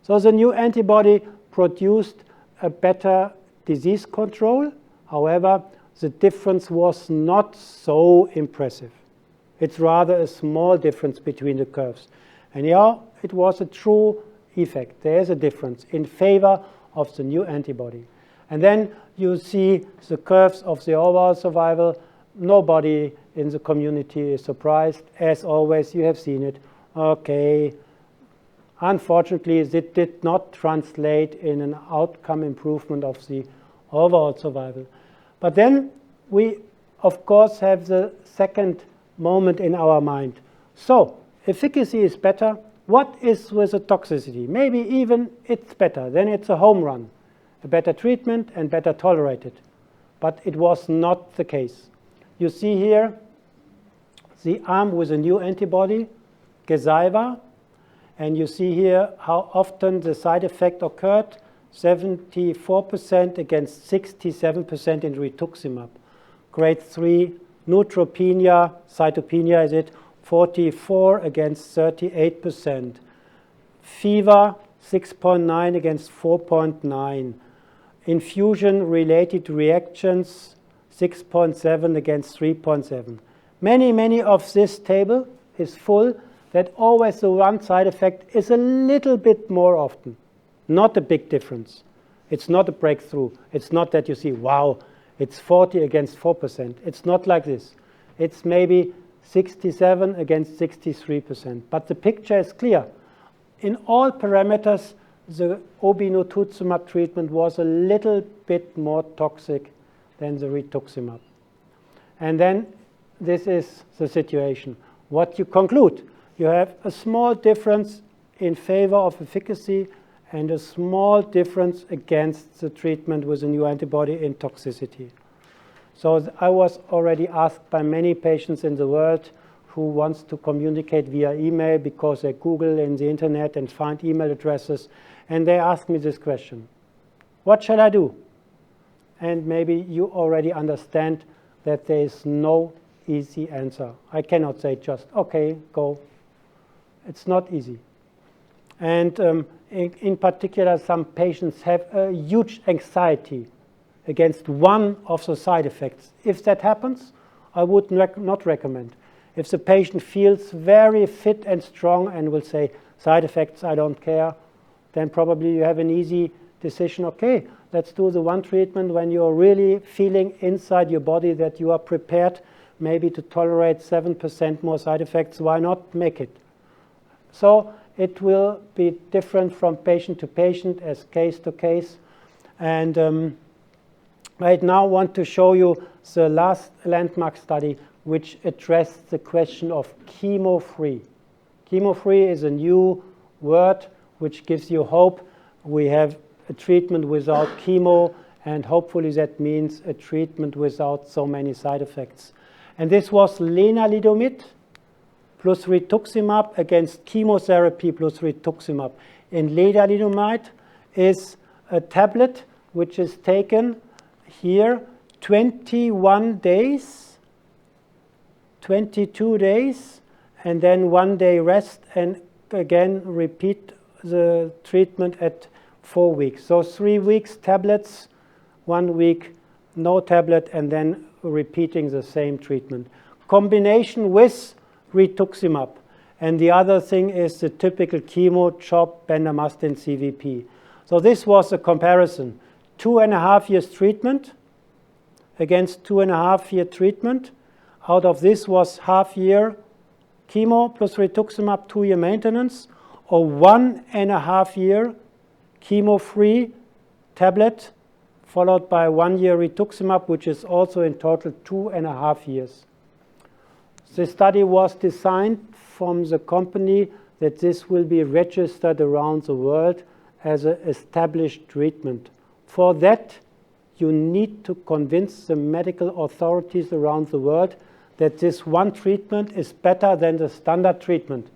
[SPEAKER 2] So the new antibody produced a better disease control. However, the difference was not so impressive. It's rather a small difference between the curves. And yeah, it was a true effect. There is a difference in favor of the new antibody. And then you see the curves of the overall survival. Nobody in the community is surprised. As always, you have seen it. Okay. Unfortunately, it did not translate in an outcome improvement of the overall survival. But then we, of course, have the second moment in our mind. So, efficacy is better. What is with the toxicity? Maybe even it's better. Then it's a home run. A better treatment and better tolerated. But it was not the case. You see here the arm with a new antibody, Gazyva. And you see here how often the side effect occurred, 74% against 67% in Rituximab. Grade 3 neutropenia, cytopenia is it, 44 against 38%. Fever, 6.9 against 4.9. Infusion-related reactions, 6.7 against 3.7. Many of this table is full that always the one side effect is a little bit more often. Not a big difference. It's not a breakthrough. It's not that you see, wow, it's 40 against 4%. It's not like this. It's maybe 67 against 63%. But the picture is clear. In all parameters, the obinutuzumab treatment was a little bit more toxic than the rituximab. And then this is the situation. What you conclude? You have a small difference in favor of efficacy and a small difference against the treatment with a new antibody in toxicity. So I was already asked by many patients in the world who wants to communicate via email because they Google in the internet and find email addresses, and they ask me this question: what shall I do? And maybe you already understand that there is no easy answer. I cannot say just, okay, go. It's not easy. And in particular, some patients have a huge anxiety against one of the side effects. If that happens, I would not recommend. If the patient feels very fit and strong and will say, side effects, I don't care, then probably you have an easy decision. Okay, let's do the one treatment when you're really feeling inside your body that you are prepared maybe to tolerate 7% more side effects. Why not make it? So it will be different from patient to patient, as case to case. And I now want to show you the last landmark study which addressed the question of chemo-free. Chemo-free is a new word which gives you hope. We have a treatment without chemo, and hopefully that means a treatment without so many side effects. And this was lenalidomide plus rituximab against chemotherapy plus rituximab. And lenalidomide is a tablet which is taken here 21 days, 22 days, and then 1 day rest, and again repeat the treatment at 4 weeks. So 3 weeks tablets, 1 week no tablet, and then repeating the same treatment. Combination with rituximab. And the other thing is the typical chemo, CHOP, bendamustine, CVP. So this was a comparison. 2.5 years treatment against 2.5 year treatment. Out of this was half year chemo plus rituximab, 2 year maintenance, or 1.5 year chemo-free tablet followed by 1 year rituximab, which is also in total 2.5 years. The study was designed from the company that this will be registered around the world as an established treatment. For that, you need to convince the medical authorities around the world that this one treatment is better than the standard treatment.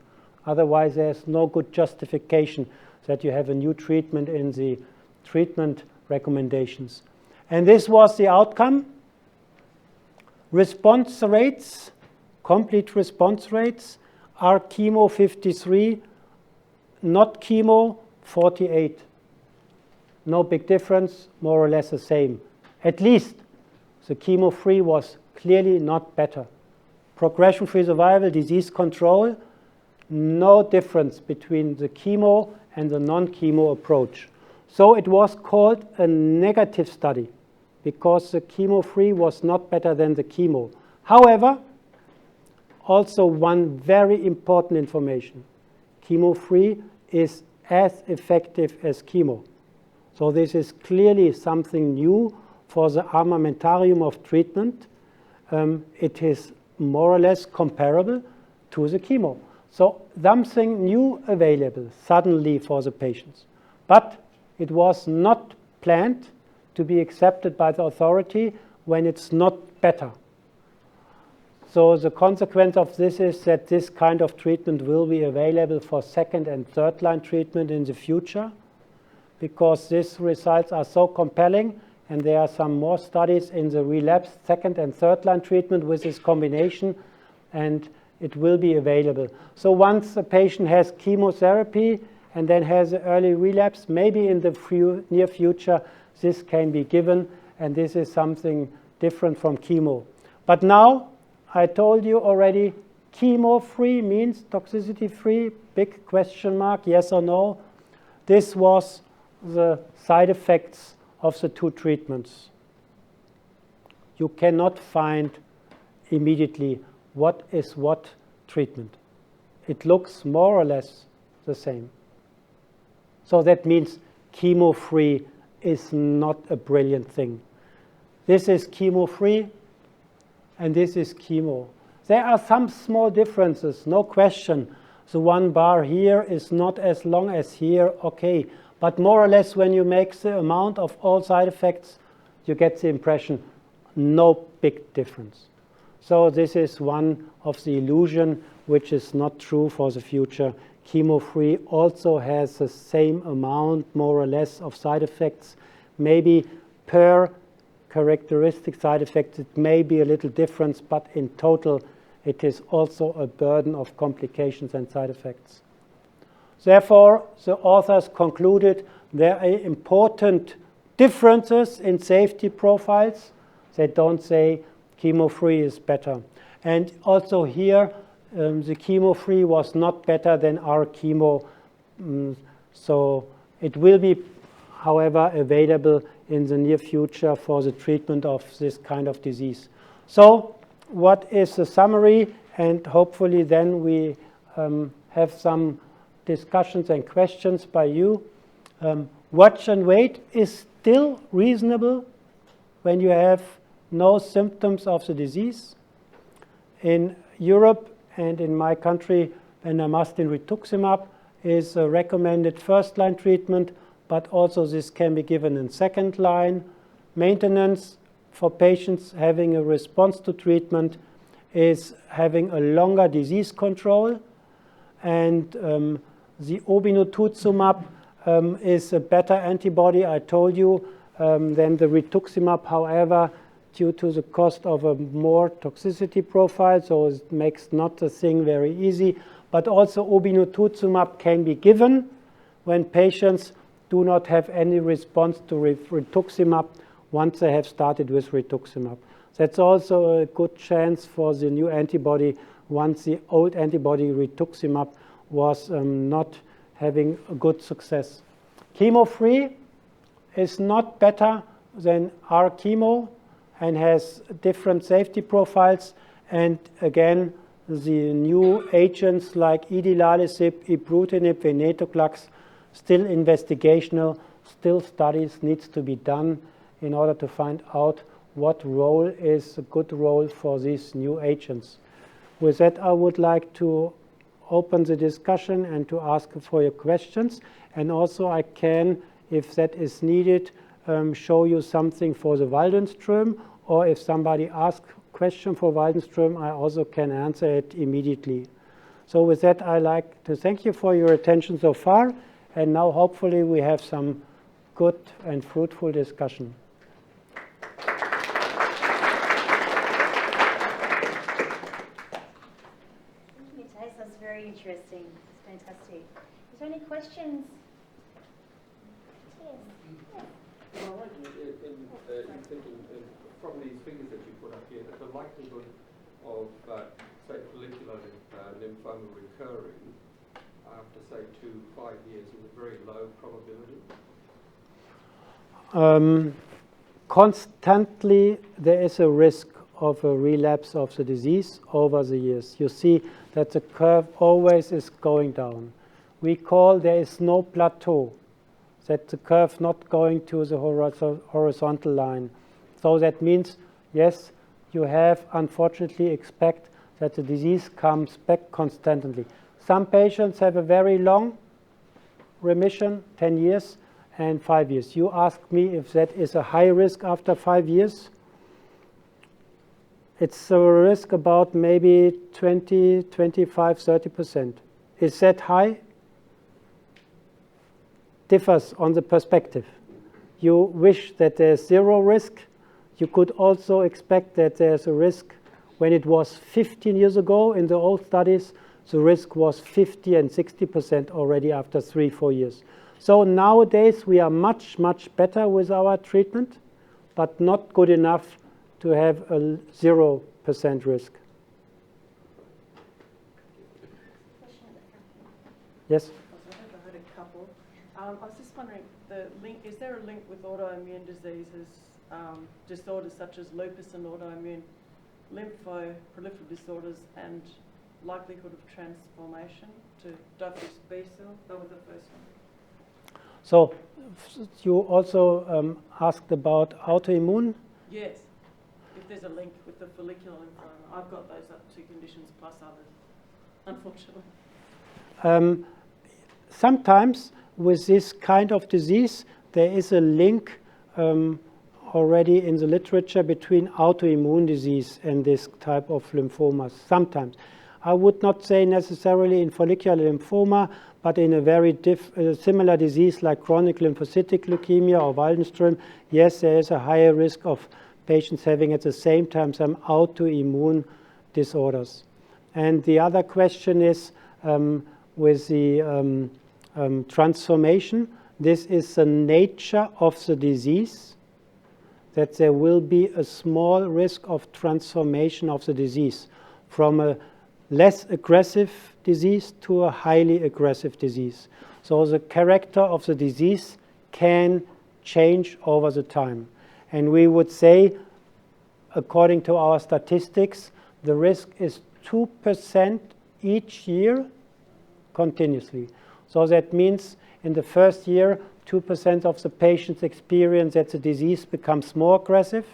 [SPEAKER 2] Otherwise, there's no good justification that you have a new treatment in the treatment recommendations. And this was the outcome. Response rates, complete response rates, are chemo 53, not chemo 48. No big difference, more or less the same. At least the chemo-free was clearly not better. Progression-free survival, disease control, no difference between the chemo and the non-chemo approach. So it was called a negative study because the chemo-free was not better than the chemo. However, also one very important information. Chemo-free is as effective as chemo. So this is clearly something new for the armamentarium of treatment. It is more or less comparable to the chemo. So something new available suddenly for the patients. But it was not planned to be accepted by the authority when it's not better. So the consequence of this is that this kind of treatment will be available for second and third line treatment in the future, because these results are so compelling, and there are some more studies in the relapse second and third line treatment with this combination, and it will be available. So once a patient has chemotherapy and then has an early relapse, maybe in the near future this can be given, and this is something different from chemo. But now, I told you already, chemo-free means toxicity-free, big question mark, yes or no. This was the side effects of the two treatments. You cannot find immediately what is what treatment. It looks more or less the same. So that means chemo-free is not a brilliant thing. This is chemo-free, and this is chemo. There are some small differences, no question. The one bar here is not as long as here, okay. But more or less when you make the amount of all side effects, you get the impression no big difference. So this is one of the illusion which is not true for the future. Chemo-free also has the same amount, more or less, of side effects. Maybe per characteristic side effects it may be a little difference, but in total it is also a burden of complications and side effects. Therefore, the authors concluded there are important differences in safety profiles. They don't say chemo-free is better. And also here, the chemo-free was not better than our chemo. So it will be, however, available in the near future for the treatment of this kind of disease. So what is the summary? And hopefully then we have some discussions and questions by you. Watch and wait is still reasonable when you have no symptoms of the disease. In Europe and in my country, bendamustine rituximab is a recommended first-line treatment, but also this can be given in second line. Maintenance for patients having a response to treatment is having a longer disease control, and the obinutuzumab is a better antibody, I told you, than the rituximab. However, due to the cost of a more toxicity profile, so it makes not the thing very easy. But also obinutuzumab can be given when patients do not have any response to rituximab once they have started with rituximab. That's also a good chance for the new antibody once the old antibody rituximab was not having a good success. Chemo-free is not better than our chemo and has different safety profiles. And again, the new agents like idelalisib, ibrutinib, venetoclax, still investigational, still studies needs to be done in order to find out what role is a good role for these new agents. With that, I would like to open the discussion and to ask for your questions. And also I can, if that is needed, show you something for the Waldenstrom, or if somebody asks a question for Waldenstrom, I also can answer it immediately. So with that, I like to thank you for your attention so far, and now hopefully we have some good and fruitful discussion.
[SPEAKER 1] That's very interesting. It's fantastic. Is there any questions
[SPEAKER 3] Well, I in thinking from these figures that you put up here, that the likelihood of, say, follicular lymphoma recurring after, say, 2 to 5 years is a very low probability?
[SPEAKER 2] Constantly there is a risk of a relapse of the disease over the years. You see that the curve always is going down. We call there is no plateau, that the curve not going to the horizontal line. So that means, yes, you have unfortunately expect that the disease comes back constantly. Some patients have a very long remission, 10 years and 5 years. You ask me if that is a high risk after 5 years. It's a risk about maybe 20, 25, 30%. Is that high? Differs on the perspective. You wish that there's zero risk. You could also expect that there's a risk. When it was 15 years ago in the old studies, the risk was 50 and 60% already after 3-4 years. So nowadays we are much, much better with our treatment, but not good enough to have a 0% risk. Yes?
[SPEAKER 4] I've heard a couple. I was just wondering, is there a link with autoimmune diseases, disorders such as lupus and autoimmune lymphoproliferative disorders, and likelihood of transformation to diffuse B cell? That was the first one.
[SPEAKER 2] So you also asked about autoimmune?
[SPEAKER 4] Yes, if there's a link with the follicular lymphoma. I've got those two conditions plus others, unfortunately.
[SPEAKER 2] Sometimes with this kind of disease, there is a link already in the literature between autoimmune disease and this type of lymphomas. Sometimes. I would not say necessarily in follicular lymphoma, but in a very similar disease like chronic lymphocytic leukemia or Waldenstrom, yes, there is a higher risk of patients having at the same time some autoimmune disorders. And the other question is with the transformation. This is the nature of the disease, that there will be a small risk of transformation of the disease from a less aggressive disease to a highly aggressive disease. So the character of the disease can change over the time. And we would say, according to our statistics, the risk is 2% each year continuously. So that means in the first year, 2% of the patients experience that the disease becomes more aggressive.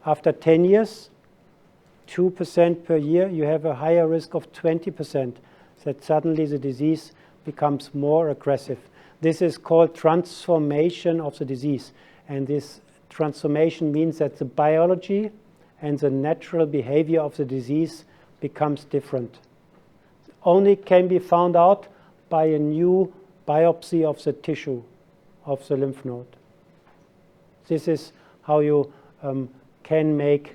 [SPEAKER 2] After 10 years, 2% per year, you have a higher risk of 20%, that suddenly the disease becomes more aggressive. This is called transformation of the disease. And this transformation means that the biology and the natural behavior of the disease becomes different. Only can be found out by a new biopsy of the tissue of the lymph node. This is how you can make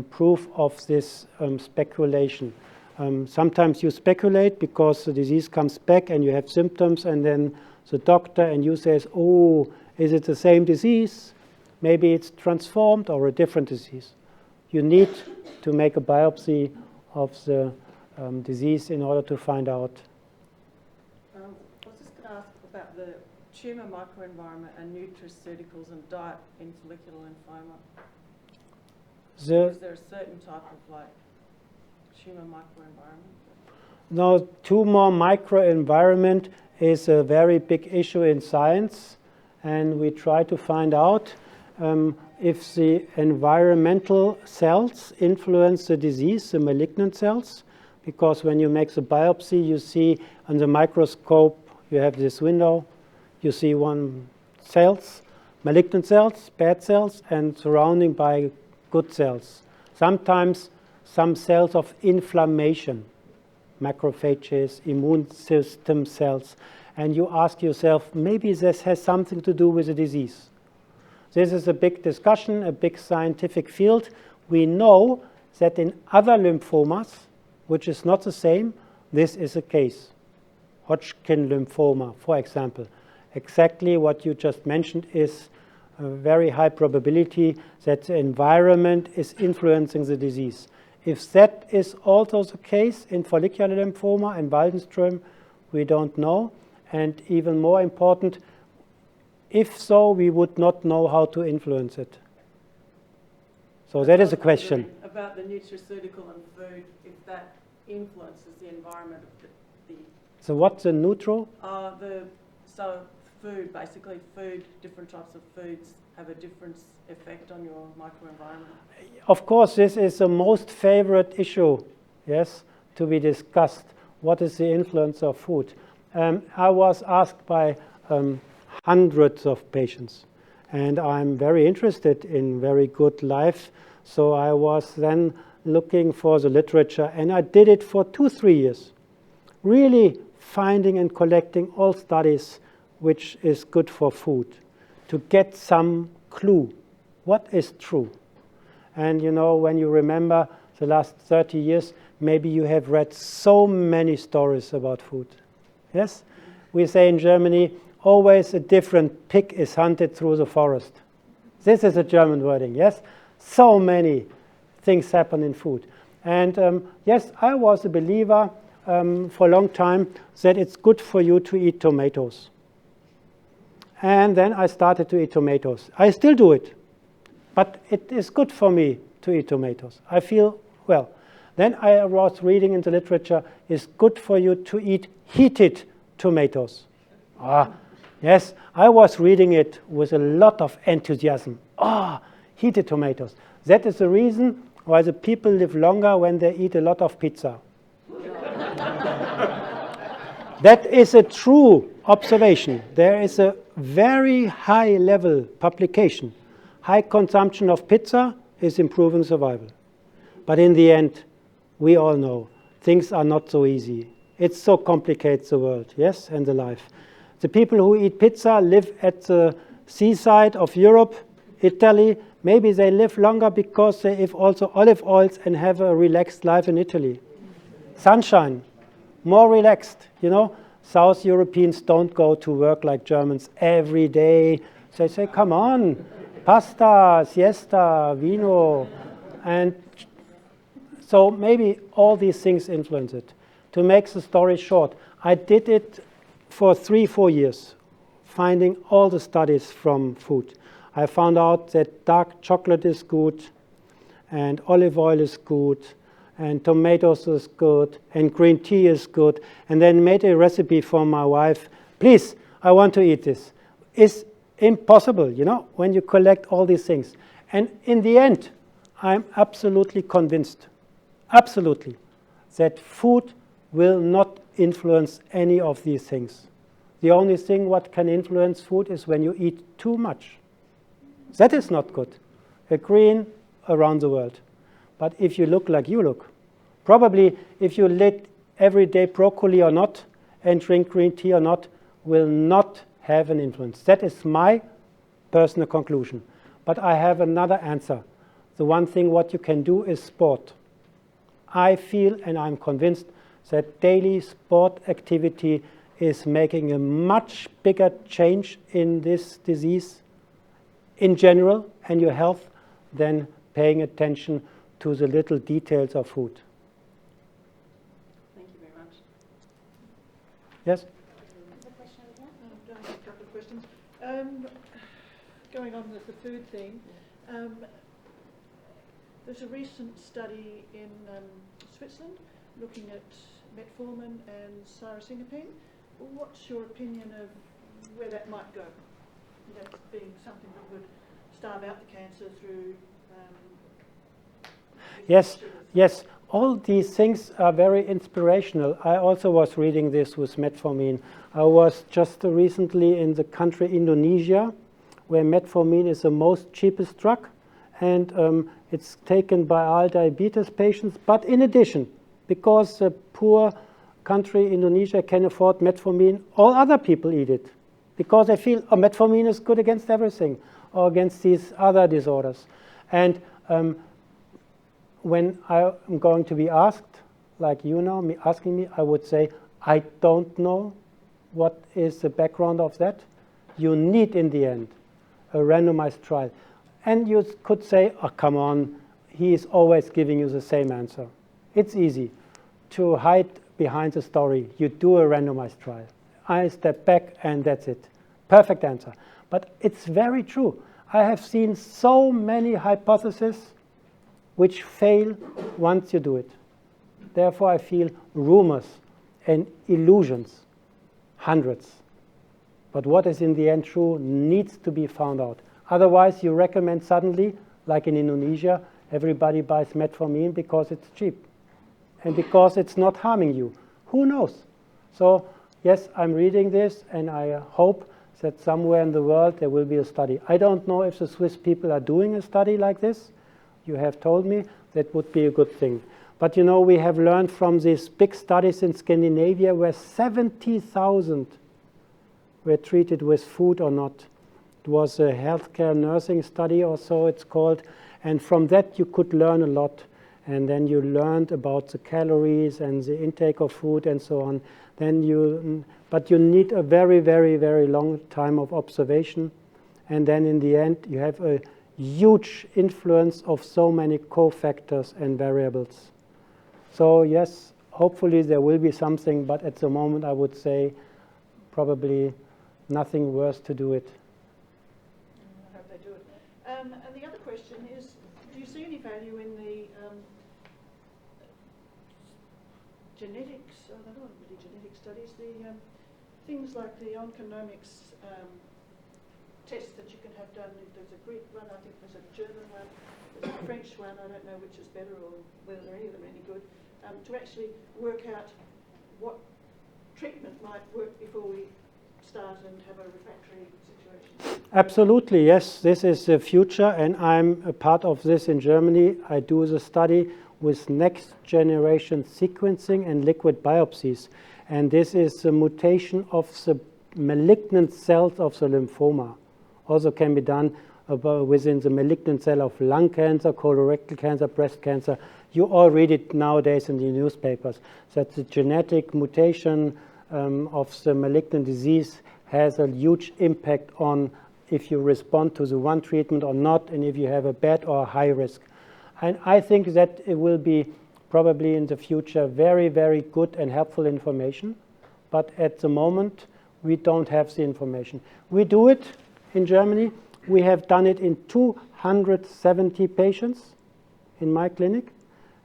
[SPEAKER 2] proof of this speculation. Sometimes you speculate because the disease comes back and you have symptoms, and then the doctor and you says, oh, is it the same disease? Maybe it's transformed or a different disease. You need to make a biopsy of the disease in order to find out.
[SPEAKER 4] I was just going to ask about the tumor microenvironment and nutraceuticals and diet in follicular lymphoma. Is there a certain type of tumor microenvironment?
[SPEAKER 2] No, tumor microenvironment is a very big issue in science, and we try to find out if the environmental cells influence the disease, the malignant cells, because when you make the biopsy, you see on the microscope, you have this window, you see one cells, malignant cells, bad cells, and surrounding by good cells. Sometimes some cells of inflammation, macrophages, immune system cells, and you ask yourself, maybe this has something to do with the disease. This is a big discussion, a big scientific field. We know that in other lymphomas, which is not the same, this is the case. Hodgkin lymphoma, for example, exactly what you just mentioned is a very high probability that the environment is influencing the disease. If that is also the case in follicular lymphoma and Waldenstrom, we don't know. And even more important, if so, we would not know how to influence it. So that is a question.
[SPEAKER 4] About the nutraceutical and food, if that influences the environment of the
[SPEAKER 2] So what's the neutral?
[SPEAKER 4] So food, basically food, different types of foods have a different effect on your microenvironment.
[SPEAKER 2] Of course, this is the most favorite issue, yes, to be discussed. What is the influence of food? I was asked by hundreds of patients, and I'm very interested in very good life. So I was then looking for the literature, and I did it for 2-3 years, really finding and collecting all studies which is good for food, to get some clue what is true. And you know, when you remember the last 30 years, maybe you have read so many stories about food. Yes? We say in Germany, always a different pig is hunted through the forest. This is a German wording, yes? So many things happen in food. And yes, I was a believer for a long time that it's good for you to eat tomatoes. And then I started to eat tomatoes. I still do it, but it is good for me to eat tomatoes. I feel well. Then I was reading in the literature, it's good for you to eat heated tomatoes. Yes, I was reading it with a lot of enthusiasm. Heated tomatoes. That is the reason why the people live longer when they eat a lot of pizza. That is a true observation. There is a very high level publication. High consumption of pizza is improving survival. But in the end, we all know things are not so easy. It so complicates the world, yes, and the life. The people who eat pizza live at the seaside of Europe, Italy. Maybe they live longer because they eat also olive oils and have a relaxed life in Italy. Sunshine, more relaxed, you know. South Europeans don't go to work like Germans every day. They say, come on, pasta, siesta, vino. And so maybe all these things influence it. To make the story short, I did it for 3-4 years, finding all the studies from food. I found out that dark chocolate is good, and olive oil is good, and tomatoes is good, and green tea is good, and then made a recipe for my wife. Please, I want to eat this. It's impossible, you know, when you collect all these things. And in the end, I'm absolutely convinced, absolutely, that food will not influence any of these things. The only thing what can influence food is when you eat too much. That is not good. Agreeing around the world. But if you look like you look, probably if you eat every day broccoli or not and drink green tea or not, will not have an influence. That is my personal conclusion. But I have another answer. The one thing what you can do is sport. I feel and I'm convinced that daily sport activity is making a much bigger change in this disease in general and your health than paying attention to the little details of food.
[SPEAKER 4] Thank you very much.
[SPEAKER 2] Yes?
[SPEAKER 5] A couple of questions. Going on with the food thing, there's a recent study in Switzerland looking at metformin and saracingapine. What's your opinion of where that might go? That being something that would starve out the cancer through...
[SPEAKER 2] Yes. All these things are very inspirational. I also was reading this with metformin. I was just recently in the country Indonesia, where metformin is the most cheapest drug, and it's taken by all diabetes patients. But in addition, because the poor country Indonesia can afford metformin, all other people eat it because they feel metformin is good against everything or against these other disorders. And when I'm going to be asked, like you know, asking me, I would say, I don't know what is the background of that. you need in the end a randomized trial. And you could say, oh, come on, he is always giving you the same answer. It's easy to hide behind the story. You do a randomized trial. I step back and that's it. Perfect answer. But it's very true. I have seen so many hypotheses which fail once you do it. Therefore, I feel rumors and illusions, hundreds. But what is in the end true needs to be found out. Otherwise, you recommend suddenly, like in Indonesia, everybody buys metformin because it's cheap and because it's not harming you. Who knows? So, yes, I'm reading this, and I hope that somewhere in the world there will be a study. I don't know if the Swiss people are doing a study like this. You have told me that would be a good thing. But you know, we have learned from these big studies in Scandinavia where 70,000 were treated with food or not. It was a healthcare nursing study or so it's called. And from that you could learn a lot. And then you learned about the calories and the intake of food and so on. But you need a very, very, very long time of observation. And then in the end, you have a huge influence of so many cofactors and variables. So yes, hopefully there will be something, but at the moment I would say probably nothing worse to do it.
[SPEAKER 5] I hope they do it. And the other question is, do you see any value in the genetics, they're not really genetic studies, the things like the onconomics tests that you can have done? There's a Greek one, I think there's a German one, there's a French one, I don't know which is better or whether any of them are any good, to actually work out what treatment might work before we start and have a refractory situation.
[SPEAKER 2] Absolutely, yes, this is the future, and I'm a part of this in Germany. I do the study with next generation sequencing and liquid biopsies, and this is a mutation of the malignant cells of the lymphoma. Also can be done within the malignant cell of lung cancer, colorectal cancer, breast cancer. You all read it nowadays in the newspapers that the genetic mutation of the malignant disease has a huge impact on if you respond to the one treatment or not, and if you have a bad or a high risk. And I think that it will be probably in the future very, very good and helpful information. But at the moment, we don't have the information. We do it in Germany. We have done it in 270 patients in my clinic.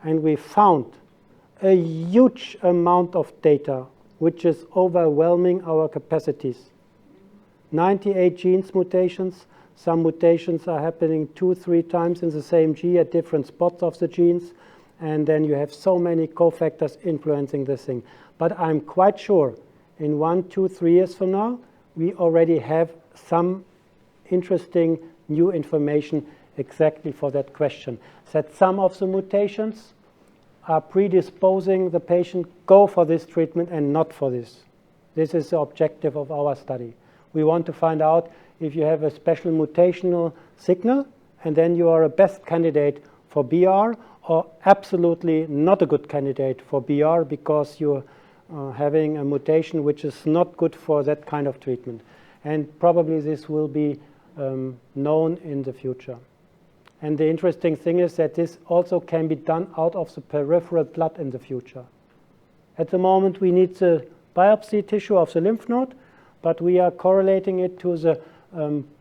[SPEAKER 2] And we found a huge amount of data, which is overwhelming our capacities. 98 genes mutations. Some mutations are happening 2-3 times in the same gene at different spots of the genes. And then you have so many cofactors influencing this thing. But I'm quite sure in 1, 2, 3 years from now, we already have some interesting new information exactly for that question. That some of the mutations are predisposing the patient go for this treatment and not for this. This is the objective of our study. We want to find out if you have a special mutational signal, and then you are a best candidate for BR, or absolutely not a good candidate for BR because you're having a mutation which is not good for that kind of treatment. And probably this will be known in the future. And the interesting thing is that this also can be done out of the peripheral blood in the future. At the moment, we need the biopsy tissue of the lymph node, but we are correlating it to the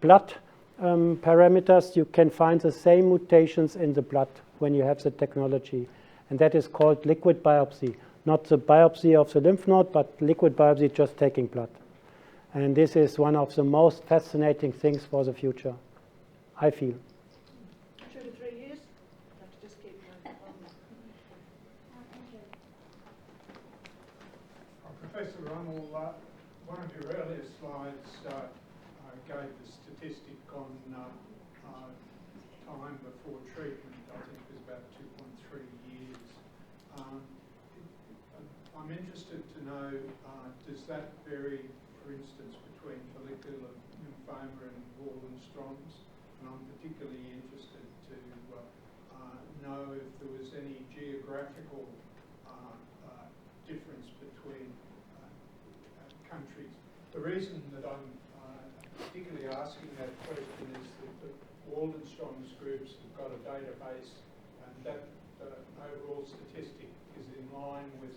[SPEAKER 2] blood parameters. You can find the same mutations in the blood when you have the technology. And that is called liquid biopsy. Not the biopsy of the lymph node, but liquid biopsy just taking blood. And this is one of the most fascinating things for the future, I feel.
[SPEAKER 5] 2 to 3 years? I have to just keep going on.
[SPEAKER 6] Professor Rummel, one of your earlier slides gave the statistic on time before treatment. I think it was about 2.3 years. I'm interested to know, does that vary, for instance, between follicular lymphoma and Waldenstrom's? And I'm particularly interested to know if there was any geographical difference between countries. The reason that I'm Waldenstrom's groups have got a database, and that overall statistic is in line with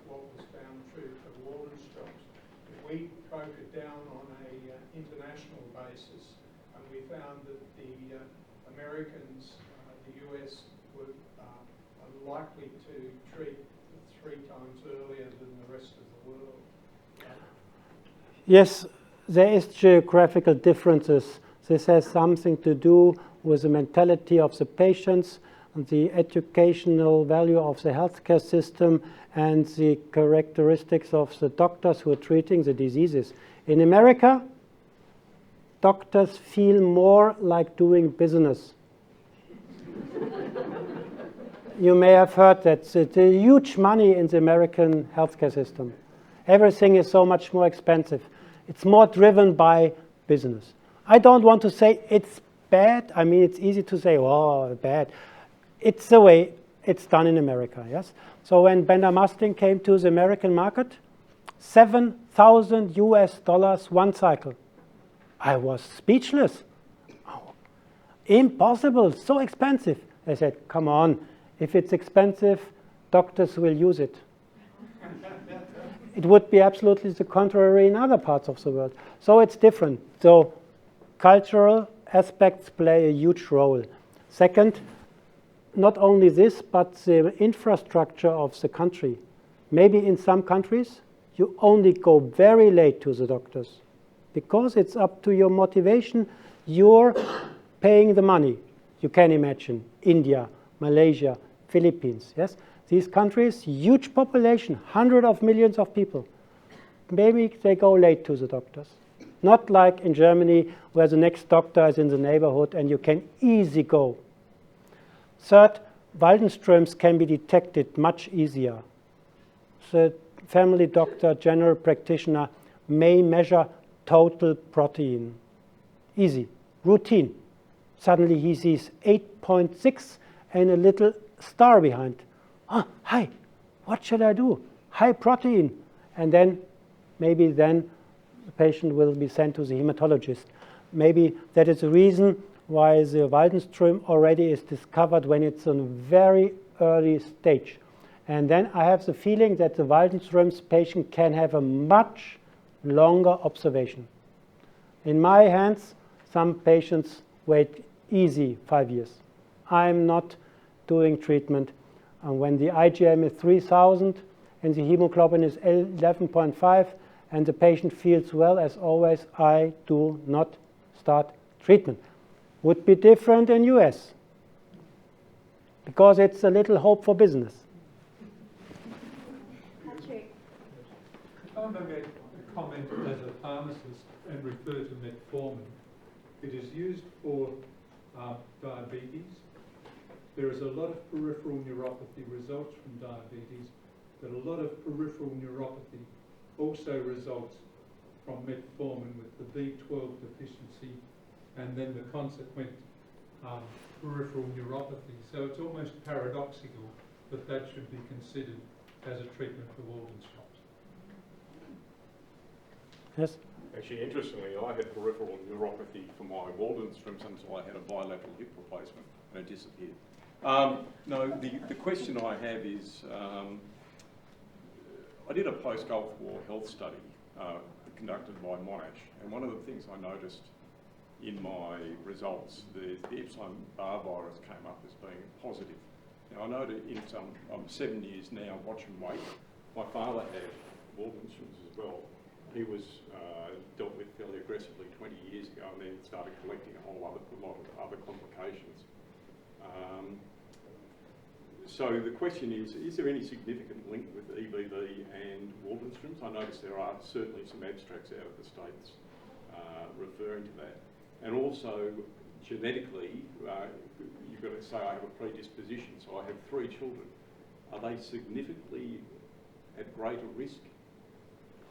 [SPEAKER 6] what was found true for the Waldenstrom's. If we broke it down on a international basis, and we found that the Americans, the US, were likely to treat 3 times earlier than the rest of the world.
[SPEAKER 2] Yes, there is geographical differences. This has something to do with the mentality of the patients, and the educational value of the healthcare system, and the characteristics of the doctors who are treating the diseases. In America, doctors feel more like doing business. You may have heard that it's a huge money in the American healthcare system. Everything is so much more expensive. It's more driven by business. I don't want to say it's bad. I mean, it's easy to say, oh, bad. It's the way it's done in America, yes? So when bendamustine came to the American market, $7,000 US one cycle. I was speechless. Oh, impossible, so expensive. I said, come on, if it's expensive, doctors will use it. It would be absolutely the contrary in other parts of the world. So it's different. So cultural aspects play a huge role. Second, not only this, but the infrastructure of the country. Maybe in some countries, you only go very late to the doctors because it's up to your motivation. You're paying the money. You can imagine India, Malaysia, Philippines, yes? These countries, huge population, hundreds of millions of people. Maybe they go late to the doctors. Not like in Germany, where the next doctor is in the neighborhood and you can easily go. Third, Waldenstroms can be detected much easier. The family doctor, general practitioner, may measure total protein. Easy, routine. Suddenly he sees 8.6 and a little star behind. Ah, hi, what should I do? High protein. And then, maybe then the patient will be sent to the hematologist. Maybe that is the reason why the Waldenstrom already is discovered when it's on a very early stage. And then I have the feeling that the Waldenstrom's patient can have a much longer observation. In my hands, some patients wait easy 5 years. I'm not doing treatment. And when the IgM is 3,000 and the hemoglobin is 11.5 and the patient feels well, as always, I do not start treatment. Would be different in US because it's a little hope for business.
[SPEAKER 7] If I may make a comment as a pharmacist and refer to metformin, it is used for diabetes. There is a lot of peripheral neuropathy results from diabetes, but a lot of peripheral neuropathy also results from metformin with the B12 deficiency and then the consequent peripheral neuropathy. So it's almost paradoxical that that should be considered as a treatment for Waldenstrom's.
[SPEAKER 2] Yes?
[SPEAKER 8] Actually, interestingly, I had peripheral neuropathy for my Waldenstrom's until I had a bilateral hip replacement and it disappeared. No, the question I have is, I did a post-Gulf War health study conducted by Monash, and one of the things I noticed in my results, the Epstein-Barr virus came up as being positive. Now I know that I'm 7 years now watching weight. My father had Waldenstrom's as well. He was dealt with fairly aggressively 20 years ago and then started collecting a whole lot of other complications. So the question is there any significant link with EBV and Waldenstrom's? I notice there are certainly some abstracts out of the States referring to that. And also, genetically, you've got to say I have a predisposition, so I have 3 children. Are they significantly at greater risk?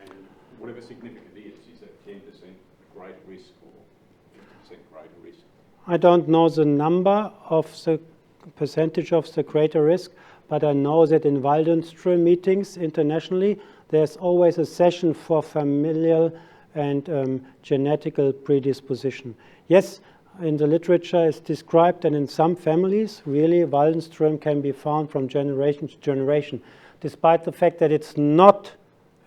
[SPEAKER 8] And whatever significant is that 10% greater risk or 50% greater risk?
[SPEAKER 2] I don't know the number of the percentage of the greater risk, but I know that in Waldenstrom meetings internationally, there's always a session for familial and genetical predisposition. Yes, in the literature is described that in some families, really, Waldenstrom can be found from generation to generation, despite the fact that it's not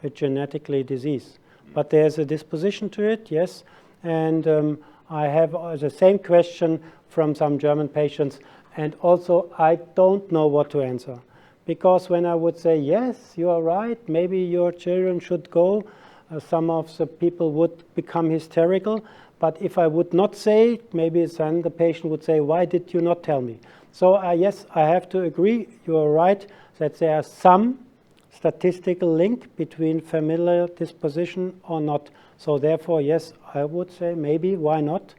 [SPEAKER 2] a genetically disease. But there's a disposition to it, yes. And I have the same question from some German patients, and also I don't know what to answer. Because when I would say, yes, you are right, maybe your children should go, some of the people would become hysterical. But if I would not say it, maybe then the patient would say, why did you not tell me? So yes, I have to agree, you are right, that there are some statistical link between familial disposition or not. So therefore, yes, I would say maybe, why not?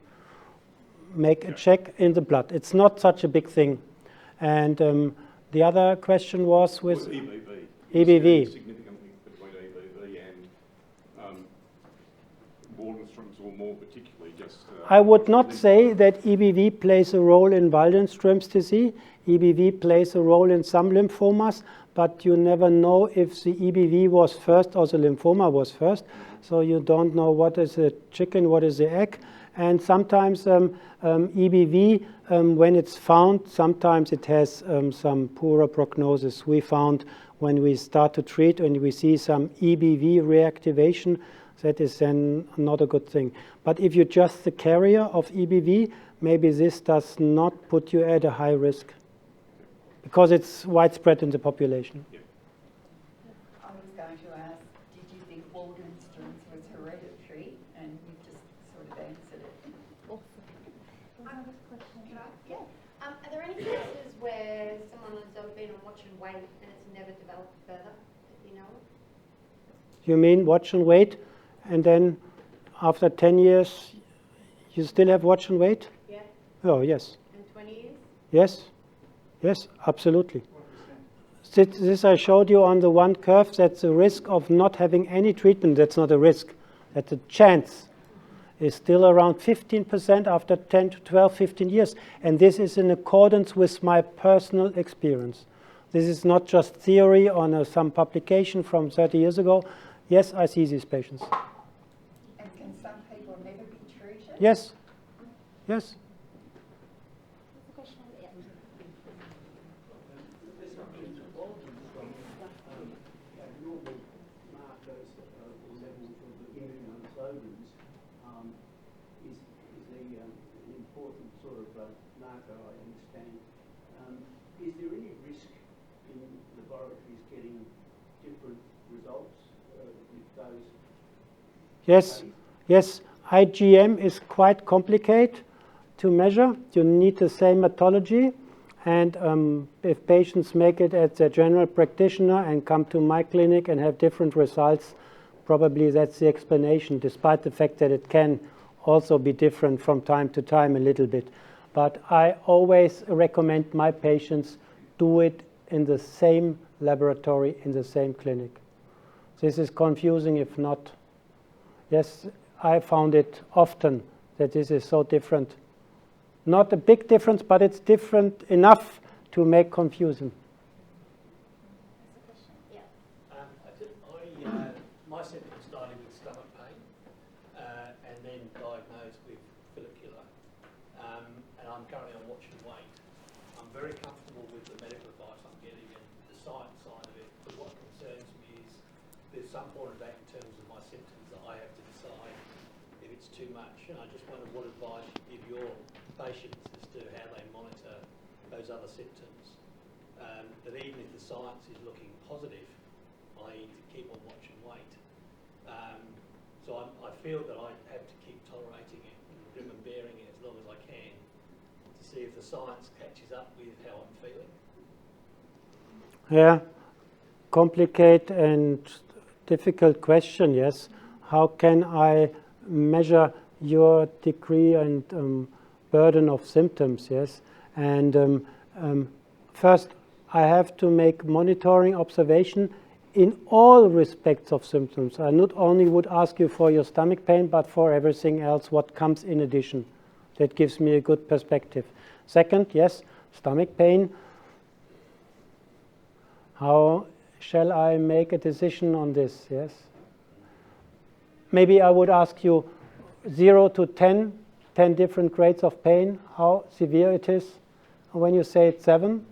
[SPEAKER 2] Make a check in the blood. It's not such a big thing. And the other question was with
[SPEAKER 8] EBV.
[SPEAKER 2] EBV.
[SPEAKER 8] Significantly between EBV and Waldenstrom's, or more particularly just...
[SPEAKER 2] I would not say that EBV plays a role in Waldenstrom's disease. EBV plays a role in some lymphomas, but you never know if the EBV was first or the lymphoma was first. So you don't know what is the chicken, what is the egg. And sometimes EBV, when it's found, sometimes it has some poorer prognosis. We found when we start to treat and we see some EBV reactivation, that is then not a good thing. But if you're just the carrier of EBV, maybe this does not put you at a high risk because it's widespread in the population.
[SPEAKER 8] Yeah.
[SPEAKER 9] I was going to ask, did you think Waldenstrom's was hereditary? And you've just sort of answered it.
[SPEAKER 10] I have a question. Can I? Yeah. Are there any cases where someone has been on watch and wait and it's never developed further, that you know of?
[SPEAKER 2] You mean watch and wait, and then after 10 years, you still have watch and wait?
[SPEAKER 10] Yeah.
[SPEAKER 2] Oh, yes.
[SPEAKER 10] And 20 years?
[SPEAKER 2] Yes. Yes, absolutely. This I showed you on the one curve. That's the risk of not having any treatment. That's not a risk. That's a chance. Is still around 15% after 10 to 12, 15 years. And this is in accordance with my personal experience. This is not just theory on some publication from 30 years ago. Yes, I see these patients.
[SPEAKER 9] And can some people never be treated?
[SPEAKER 2] Yes. Yes.
[SPEAKER 11] Marker, I understand. Is there any risk in laboratories getting different results with those?
[SPEAKER 2] Yes,
[SPEAKER 11] studies?
[SPEAKER 2] yes. IgM is quite complicated to measure. You need the same methodology. And if patients make it at their general practitioner and come to my clinic and have different results, probably that's the explanation, despite the fact that it can also be different from time to time a little bit. But I always recommend my patients do it in the same laboratory, in the same clinic. This is confusing if not. Yes, I found it often that this is so different. Not a big difference, but it's different enough to make confusion.
[SPEAKER 10] Yeah.
[SPEAKER 11] My symptoms started with stomach pain and then diagnosed with follicular. And I'm currently on watch and wait. I'm very comfortable with the medical advice I'm getting and the science side of it, but what concerns me is there's some point of that in terms of my symptoms that I have to decide if it's too much. And I just wonder what advice you give your patients as to how they monitor those other symptoms. That even if the science is looking positive, I need to keep on watch and wait. So I feel that I have to keep tolerating it and grim and bearing it as long as I can to see if the science catches up with how I'm feeling.
[SPEAKER 2] Yeah, complicated and difficult question, yes. How can I measure your degree and burden of symptoms, yes? And first, I have to make monitoring observation in all respects of symptoms. I not only would ask you for your stomach pain, but for everything else, what comes in addition. That gives me a good perspective. Second, yes, stomach pain. How shall I make a decision on this, yes? Maybe I would ask you 0 to 10, 10 different grades of pain, how severe it is. And when you say it's 7,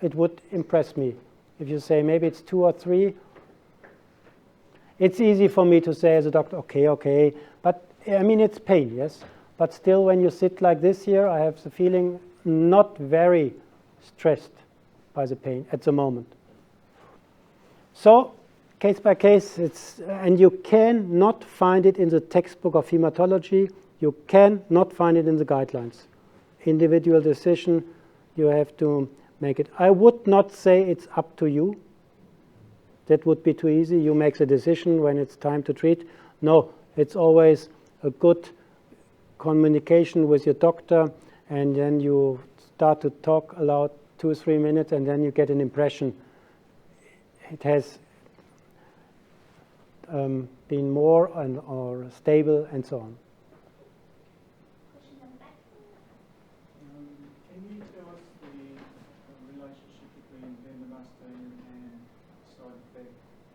[SPEAKER 2] it would impress me. If you say maybe it's 2 or 3, it's easy for me to say as a doctor, okay. But I mean, it's pain, yes. But still, when you sit like this here, I have the feeling not very stressed by the pain at the moment. So, case by case, and you cannot find it in the textbook of hematology. You cannot find it in the guidelines. Individual decision, you have to make it. I would not say it's up to you. That would be too easy. You make the decision when it's time to treat. No, it's always a good communication with your doctor, and then you start to talk aloud 2 or 3 minutes, and then you get an impression. It has been more or stable and so on.
[SPEAKER 12] Can you tell us the relationship between bendamustine and side effect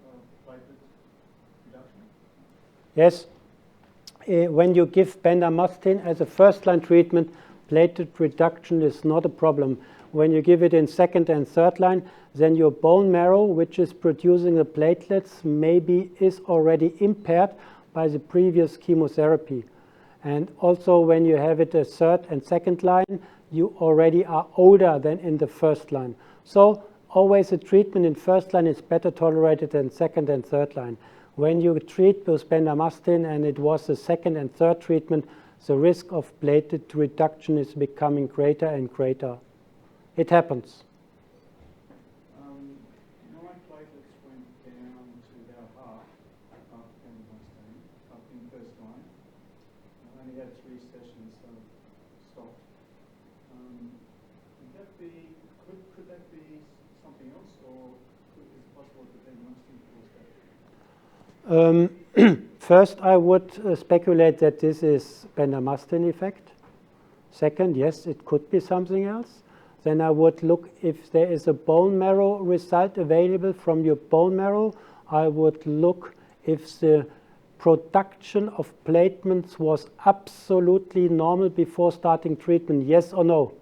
[SPEAKER 12] of platelet reduction?
[SPEAKER 2] Yes. When you give bendamustine as a first-line treatment, platelet reduction is not a problem. When you give it in second and third line, then your bone marrow, which is producing the platelets, maybe is already impaired by the previous chemotherapy. And also when you have it a third and second line, you already are older than in the first line. So always the treatment in first line is better tolerated than second and third line. When you treat with bendamustine and it was the second and third treatment, the risk of platelet reduction is becoming greater and greater. It happens.
[SPEAKER 12] My platelets went down to about half after bendamustine, up in the first line. I only had 3 sessions, so stopped. Could that be something else, or is it possible that bendamustine caused that?
[SPEAKER 2] First, I would speculate that this is bendamustine effect. Second, yes, it could be something else. Then I would look if there is a bone marrow result available from your bone marrow. I would look if the production of platelets was absolutely normal before starting treatment, yes or no.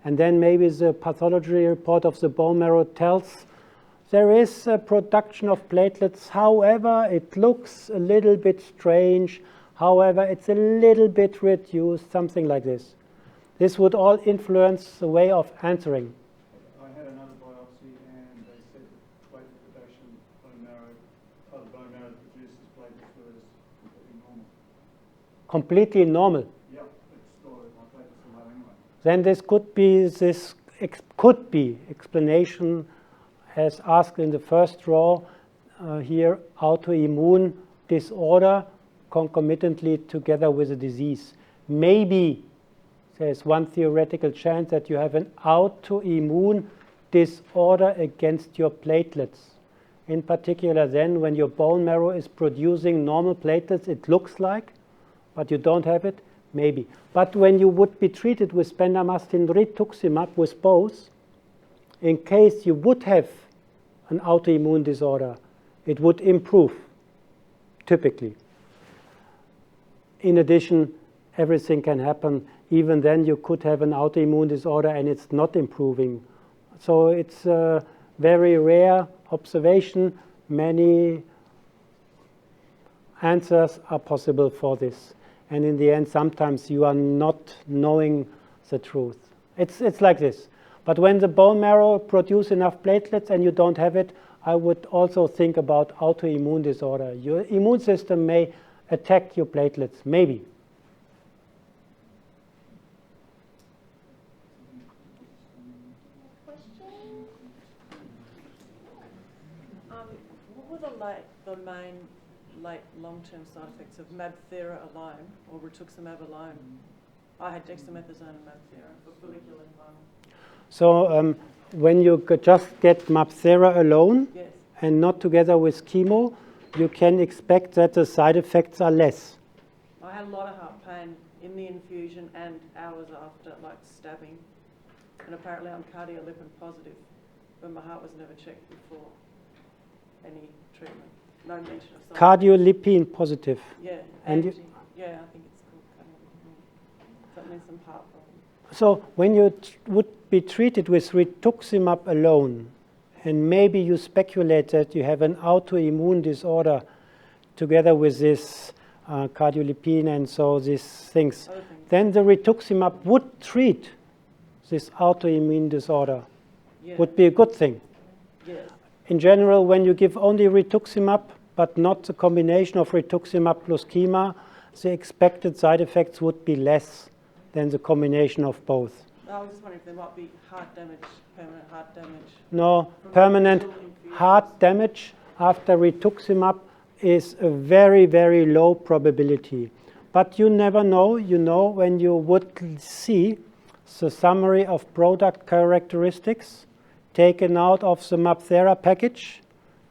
[SPEAKER 2] And then maybe the pathology report of the bone marrow tells there is a production of platelets, however, it looks a little bit strange, however, it's a little bit reduced, something like this. This would all influence the way of answering.
[SPEAKER 12] I had another biopsy and they said that platelet reduction bone marrow, part of the bone marrow that produces platelets was completely normal.
[SPEAKER 2] Completely normal.
[SPEAKER 12] Yeah, it's still, my platelets are low anyway.
[SPEAKER 2] Then this could be explanation as asked in the first row here, autoimmune disorder concomitantly together with a disease. Maybe there's one theoretical chance that you have an autoimmune disorder against your platelets. In particular then, when your bone marrow is producing normal platelets, it looks like, but you don't have it, maybe. But when you would be treated with bendamustine Rituximab with both, in case you would have an autoimmune disorder, it would improve, typically. In addition, everything can happen. Even then, you could have an autoimmune disorder and it's not improving. So it's a very rare observation. Many answers are possible for this. And in the end, sometimes you are not knowing the truth. It's like this. But when the bone marrow produces enough platelets and you don't have it, I would also think about autoimmune disorder. Your immune system may attack your platelets, maybe.
[SPEAKER 4] What were the main late long-term side effects of Mabthera alone or Rituximab alone? I had dexamethasone and Mabthera for follicular lymphoma.
[SPEAKER 2] So when you just get Mabthera alone,
[SPEAKER 4] yes,
[SPEAKER 2] and not together with chemo, you can expect that the side effects are less.
[SPEAKER 4] I had a lot of heart pain in the infusion and hours after, like stabbing. And apparently I'm cardiolipin positive, but my heart was never checked before any treatment. No mention of side effects.
[SPEAKER 2] Cardiolipin positive.
[SPEAKER 4] Yeah,
[SPEAKER 2] And
[SPEAKER 4] I think it's called cardiolipin. some heart problem.
[SPEAKER 2] So when you would be treated with Rituximab alone, and maybe you speculate that you have an autoimmune disorder together with this cardiolipine and so these things, then the Rituximab would treat this autoimmune disorder.
[SPEAKER 4] Yeah.
[SPEAKER 2] Would be a good thing.
[SPEAKER 4] Yes.
[SPEAKER 2] In general, when you give only Rituximab, but not the combination of Rituximab plus chemo, the expected side effects would be less than the combination of both.
[SPEAKER 4] I was just wondering if there might be heart damage, permanent heart damage.
[SPEAKER 2] No, permanent heart damage after Rituximab is a very, very low probability. But you never know, you know, when you would see the summary of product characteristics taken out of the MabThera package.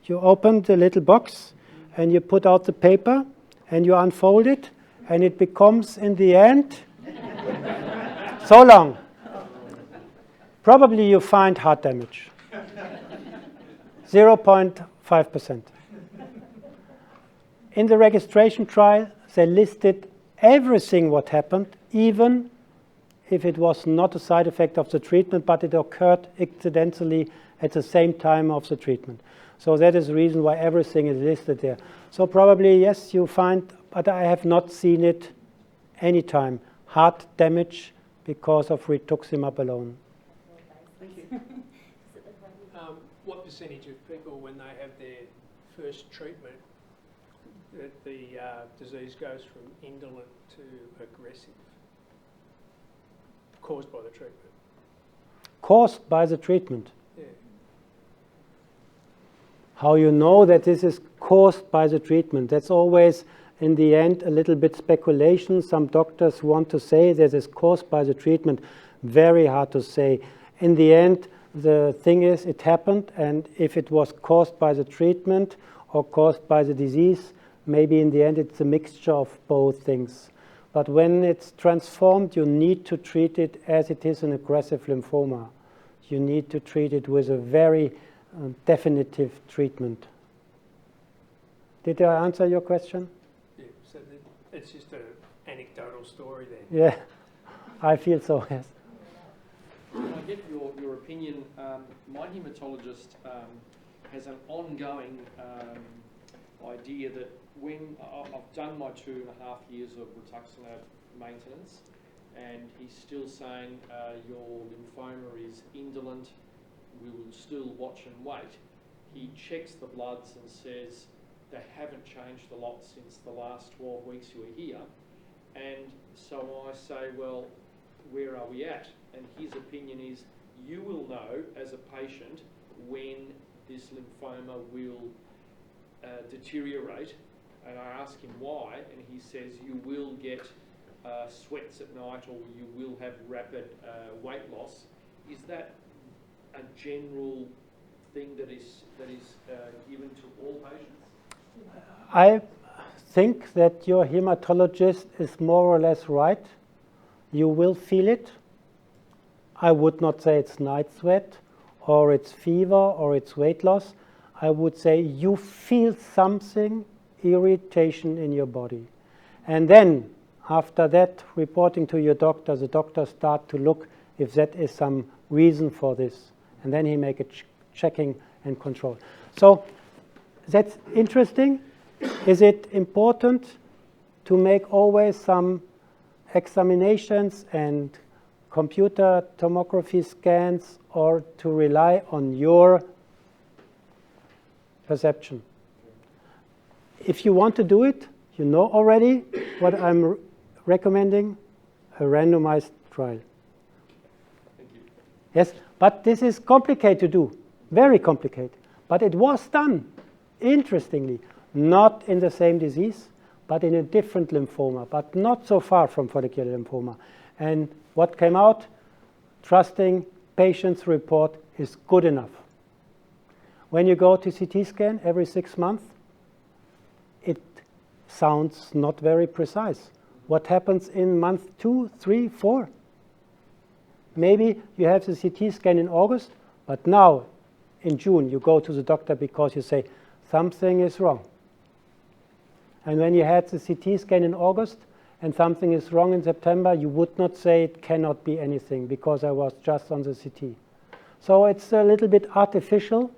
[SPEAKER 2] You open the little box and you put out the paper and you unfold it and it becomes in the end so long. Probably you find heart damage. 0.5%. In the registration trial, they listed everything what happened, even if it was not a side effect of the treatment, but it occurred accidentally at the same time of the treatment. So that is the reason why everything is listed there. So probably, yes, you find, but I have not seen it any time, heart damage because of Rituximab alone.
[SPEAKER 4] Thank you.
[SPEAKER 11] What percentage of people, when they have their first treatment, that the disease goes from indolent to aggressive, caused by the treatment?
[SPEAKER 2] Caused by the treatment?
[SPEAKER 11] Yeah.
[SPEAKER 2] How you know that this is caused by the treatment? That's always, in the end, a little bit speculation. Some doctors want to say that it's caused by the treatment. Very hard to say. In the end, the thing is, it happened, and if it was caused by the treatment or caused by the disease, maybe in the end it's a mixture of both things. But when it's transformed, you need to treat it as it is an aggressive lymphoma. You need to treat it with a very definitive treatment. Did I answer your question?
[SPEAKER 11] Yeah, so it's just an anecdotal story then.
[SPEAKER 2] Yeah, I feel so, yes.
[SPEAKER 13] Can I get your opinion? My haematologist has an ongoing idea that when I've done my 2.5 years of Rituximab maintenance, and he's still saying your lymphoma is indolent, we will still watch and wait. He checks the bloods and says they haven't changed a lot since the last 12 weeks you were here. And so I say, well, where are we at? And his opinion is you will know as a patient when this lymphoma will deteriorate. And I ask him why, and he says you will get sweats at night, or you will have rapid weight loss. Is that a general thing that is given to all patients?
[SPEAKER 2] I think that your hematologist is more or less right. You will feel it. I would not say it's night sweat, or it's fever, or it's weight loss. I would say you feel something, irritation in your body. And then, after that, reporting to your doctor, the doctor start to look if that is some reason for this. And then he make a checking and control. So that's interesting. Is it important to make always some examinations and computer tomography scans, or to rely on your perception? If you want to do it, you know already what I'm recommending, a randomized trial.
[SPEAKER 13] Thank you.
[SPEAKER 2] Yes, but this is complicated to do, very complicated. But it was done, interestingly, not in the same disease, but in a different lymphoma, but not so far from follicular lymphoma. And what came out, trusting patient's report is good enough. When you go to CT scan every 6 months, it sounds not very precise. What happens in month 2, 3, 4? Maybe you have the CT scan in August, but now in June you go to the doctor because you say something is wrong. And when you had the CT scan in August and something is wrong in September, you would not say it cannot be anything because I was just on the CT. So it's a little bit artificial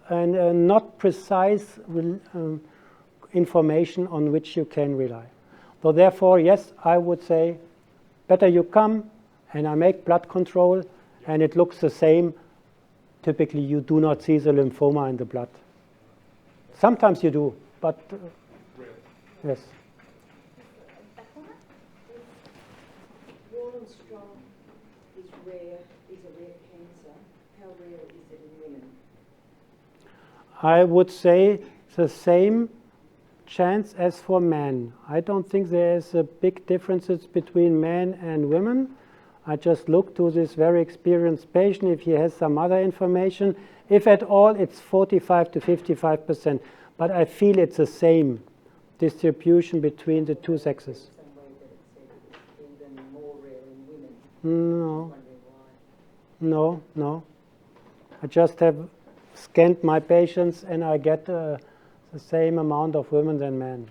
[SPEAKER 2] and not precise information on which you can rely. So therefore, yes, I would say better you come and I make blood control and it looks the same. Typically, you do not see the lymphoma in the blood. Sometimes you do, but yes.
[SPEAKER 14] Waldenstrom is a rare cancer. How rare is it in women?
[SPEAKER 2] I would say the same chance as for men. I don't think there is a big differences between men and women. I just look to this very experienced patient if he has some other information. If at all, it's 45 to 55%. But I feel it's the same distribution between the two sexes.
[SPEAKER 14] Even more rare in women.
[SPEAKER 2] No. I just have scanned my patients and I get the same amount of women than men.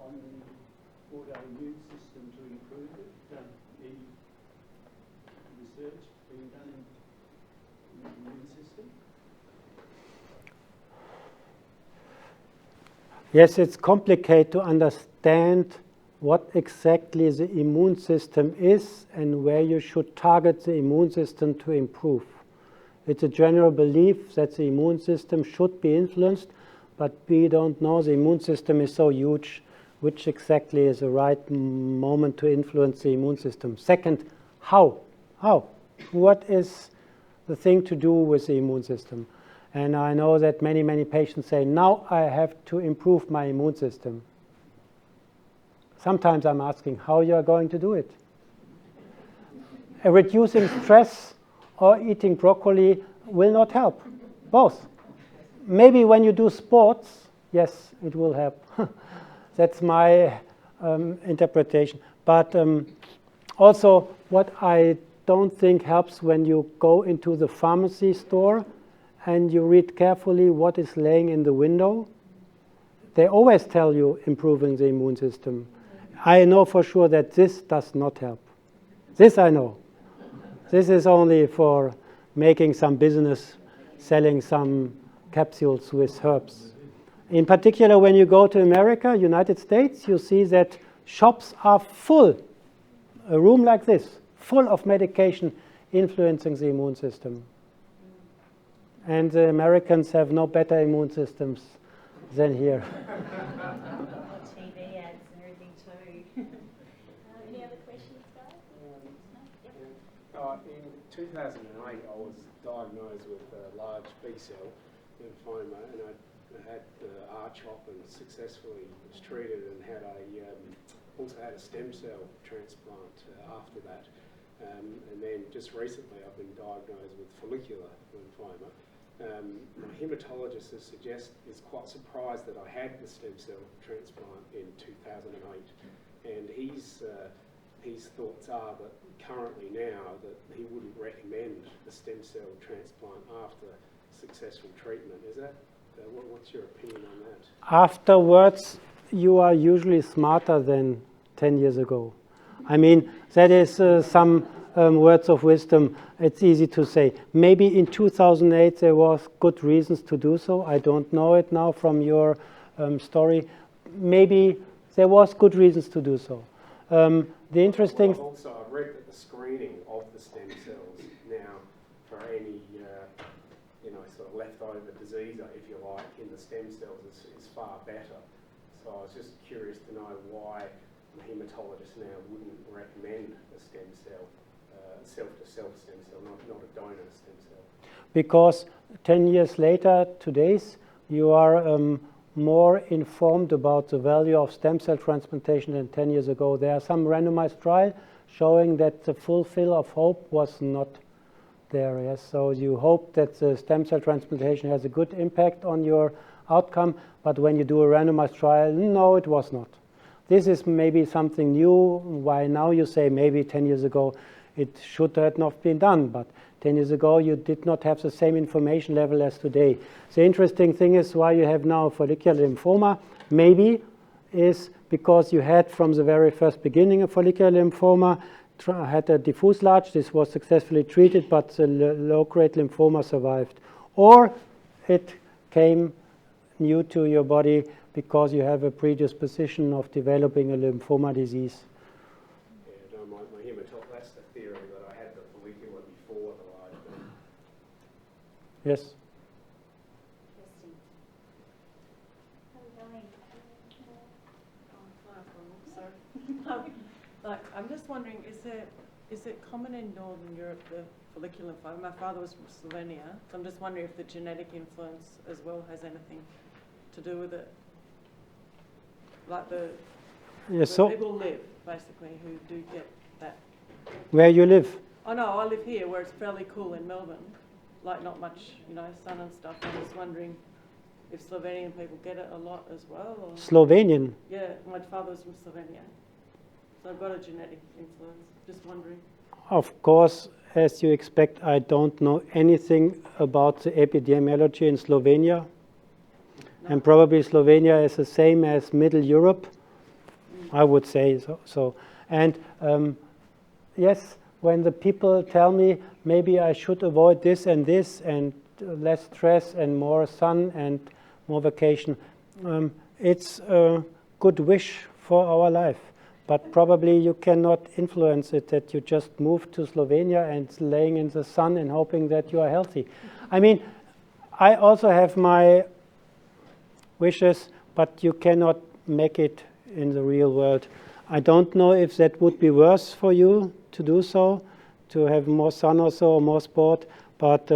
[SPEAKER 12] On the autoimmune system to improve it, any research being done in the immune system?
[SPEAKER 2] Yes, it's complicated to understand what exactly the immune system is and where you should target the immune system to improve. It's a general belief that the immune system should be influenced, but we don't know. The immune system is so huge, which exactly is the right moment to influence the immune system. Second, how? What is the thing to do with the immune system? And I know that many patients say, now I have to improve my immune system. Sometimes I'm asking how you are going to do it. Reducing stress or eating broccoli will not help. Both. Maybe when you do sports, yes, it will help. That's my interpretation. But also, what I don't think helps when you go into the pharmacy store and you read carefully what is laying in the window. They always tell you improving the immune system. I know for sure that this does not help. This I know. This is only for making some business, selling some capsules with herbs. In particular, when you go to America, United States, you see that shops are full, a room like this, full of medication influencing the immune system. And the Americans have no better immune systems than here.
[SPEAKER 14] TV ads and everything too. Any other questions, guys?
[SPEAKER 15] In 2008, I was diagnosed with large B-cell lymphoma, and I had R-CHOP and successfully was treated, and also had a stem cell transplant after that. And then just recently, I've been diagnosed with follicular lymphoma. My hematologist is quite surprised that I had the stem cell transplant in 2008, and his thoughts are that currently now that he wouldn't recommend the stem cell transplant after successful treatment. Is that what's your opinion on that?
[SPEAKER 2] Afterwards, you are usually smarter than 10 years ago. I mean, that is some words of wisdom. It's easy to say. Maybe in 2008 there was good reasons to do so. I don't know it now from your story. Maybe there was good reasons to do so. The interesting...
[SPEAKER 15] Well, I've read that the screening of the stem cells now for any sort of leftover disease, if you like, in the stem cells is far better. So I was just curious to know why the hematologist now wouldn't recommend a stem cell, self-to-self stem cell, not a donor stem cell.
[SPEAKER 2] Because 10 years later, today's, you are more informed about the value of stem cell transplantation than 10 years ago. There are some randomized trials showing that the fulfill of hope was not there. Yes, so you hope that the stem cell transplantation has a good impact on your outcome, but when you do a randomized trial, no, it was not. This is maybe something new. Why now you say maybe 10 years ago it should have not been done, but 10 years ago you did not have the same information level as today. The interesting thing is why you have now follicular lymphoma, maybe is because you had from the very first beginning a follicular lymphoma, had a diffuse large, this was successfully treated, but the low-grade lymphoma survived. Or it came new to your body because you have a predisposition of developing a lymphoma disease.
[SPEAKER 15] Yeah, no, my hematology, that's the theory that I had the follicular before the large one.
[SPEAKER 2] Yes?
[SPEAKER 4] Like, I'm just wondering, is it common in Northern Europe, the follicular lymphoma? My father was from Slovenia, so I'm just wondering if the genetic influence as well has anything to do with it. Like where people live, basically, who do get that.
[SPEAKER 2] Where you live?
[SPEAKER 4] Oh no, I live here, where it's fairly cool in Melbourne. Like not much, sun and stuff. I'm just wondering if Slovenian people get it a lot as well. Or?
[SPEAKER 2] Slovenian?
[SPEAKER 4] Yeah, my father was from Slovenia. So I've got a genetic influence, just wondering.
[SPEAKER 2] Of course, as you expect, I don't know anything about the epidemiology in Slovenia. No. And probably Slovenia is the same as Middle Europe, I would say so. And yes, when the people tell me maybe I should avoid this and less stress and more sun and more vacation, it's a good wish for our life. But probably you cannot influence it, that you just move to Slovenia and laying in the sun and hoping that you are healthy. I mean, I also have my wishes, but you cannot make it in the real world. I don't know if that would be worse for you to do so, to have more sun or so, or more sport, but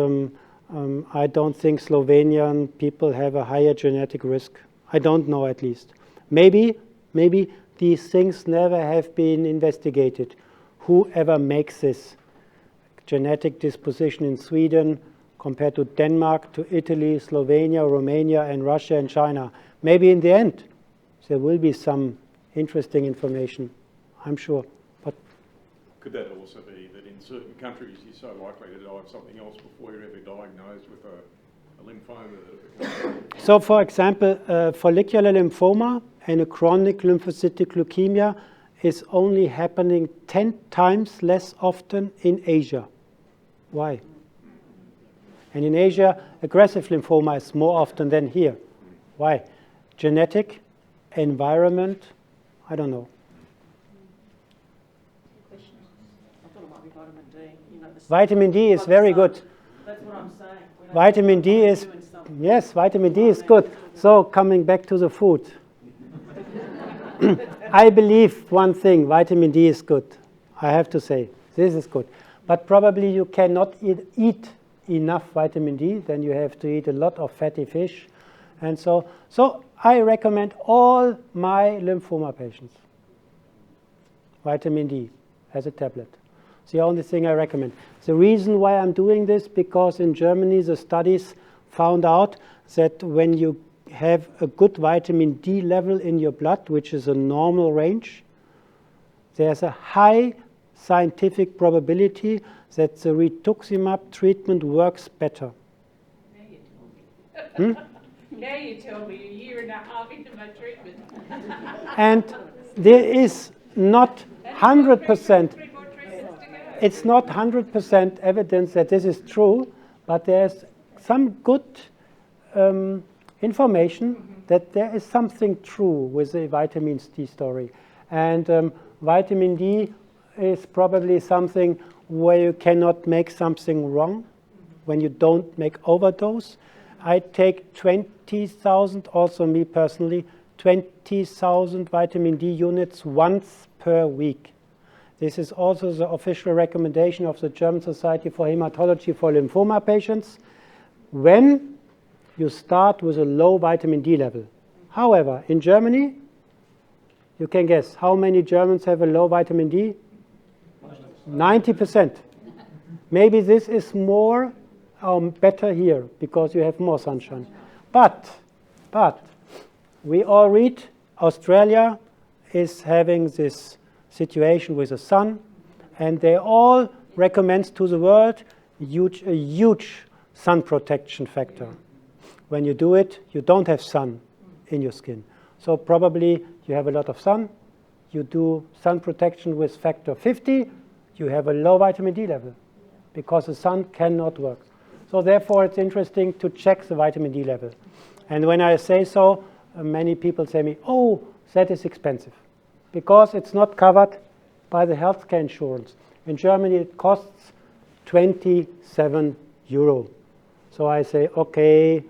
[SPEAKER 2] I don't think Slovenian people have a higher genetic risk. I don't know, at least. Maybe these things never have been investigated. Whoever makes this genetic disposition in Sweden compared to Denmark, to Italy, Slovenia, Romania, and Russia and China, maybe in the end there will be some interesting information, I'm sure. But
[SPEAKER 8] could that also be that in certain countries you're so likely to die of something else before you're ever diagnosed with a lymphoma that it becomes...
[SPEAKER 2] So, for example, follicular lymphoma and a chronic lymphocytic leukemia is only happening 10 times less often in Asia. Why? And in Asia, aggressive lymphoma is more often than here. Why? Genetic, environment, I don't know.
[SPEAKER 4] I thought it might be vitamin D.
[SPEAKER 2] Vitamin D is very good.
[SPEAKER 4] That's what I'm saying.
[SPEAKER 2] Vitamin D is, yes, vitamin D is good. So coming back to the food. I believe one thing, vitamin D is good. I have to say, this is good. But probably you cannot eat enough vitamin D, then you have to eat a lot of fatty fish. And so I recommend all my lymphoma patients vitamin D as a tablet. It's the only thing I recommend. The reason why I'm doing this, because in Germany the studies found out that when you have a good vitamin D level in your blood, which is a normal range, there's a high scientific probability that the Rituximab treatment works better.
[SPEAKER 16] Now you told me a year and a half into my treatment.
[SPEAKER 2] And there is not 100%. It's not 100% evidence that this is true, but there's some good information that there is something true with the vitamin D story. And vitamin D is probably something where you cannot make something wrong, when you don't make overdose. I take 20,000, also me personally, 20,000 vitamin D units once per week. This is also the official recommendation of the German Society for Hematology for lymphoma patients when you start with a low vitamin D level. However, in Germany, you can guess how many Germans have a low vitamin D? 90%. Maybe this is more better here because you have more sunshine. But we all read Australia is having this situation with the sun, And they all recommend to the world a huge sun protection factor. When you do it, you don't have sun in your skin. So probably you have a lot of sun, you do sun protection with factor 50, you have a low vitamin D level because the sun cannot work. So therefore it's interesting to check the vitamin D level. And when I say so, many people say to me, oh, that is expensive because it's not covered by the healthcare insurance. In Germany it costs 27 euro. So I say, okay,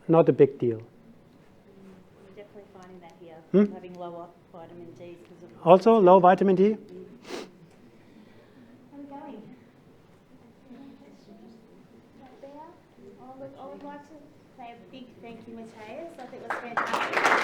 [SPEAKER 2] not a big deal.
[SPEAKER 1] We're definitely finding that here, having lower vitamin D.
[SPEAKER 2] Also low vitamin D?
[SPEAKER 1] How are we going? I would like to say a big thank you, Mathias. I think it was fantastic.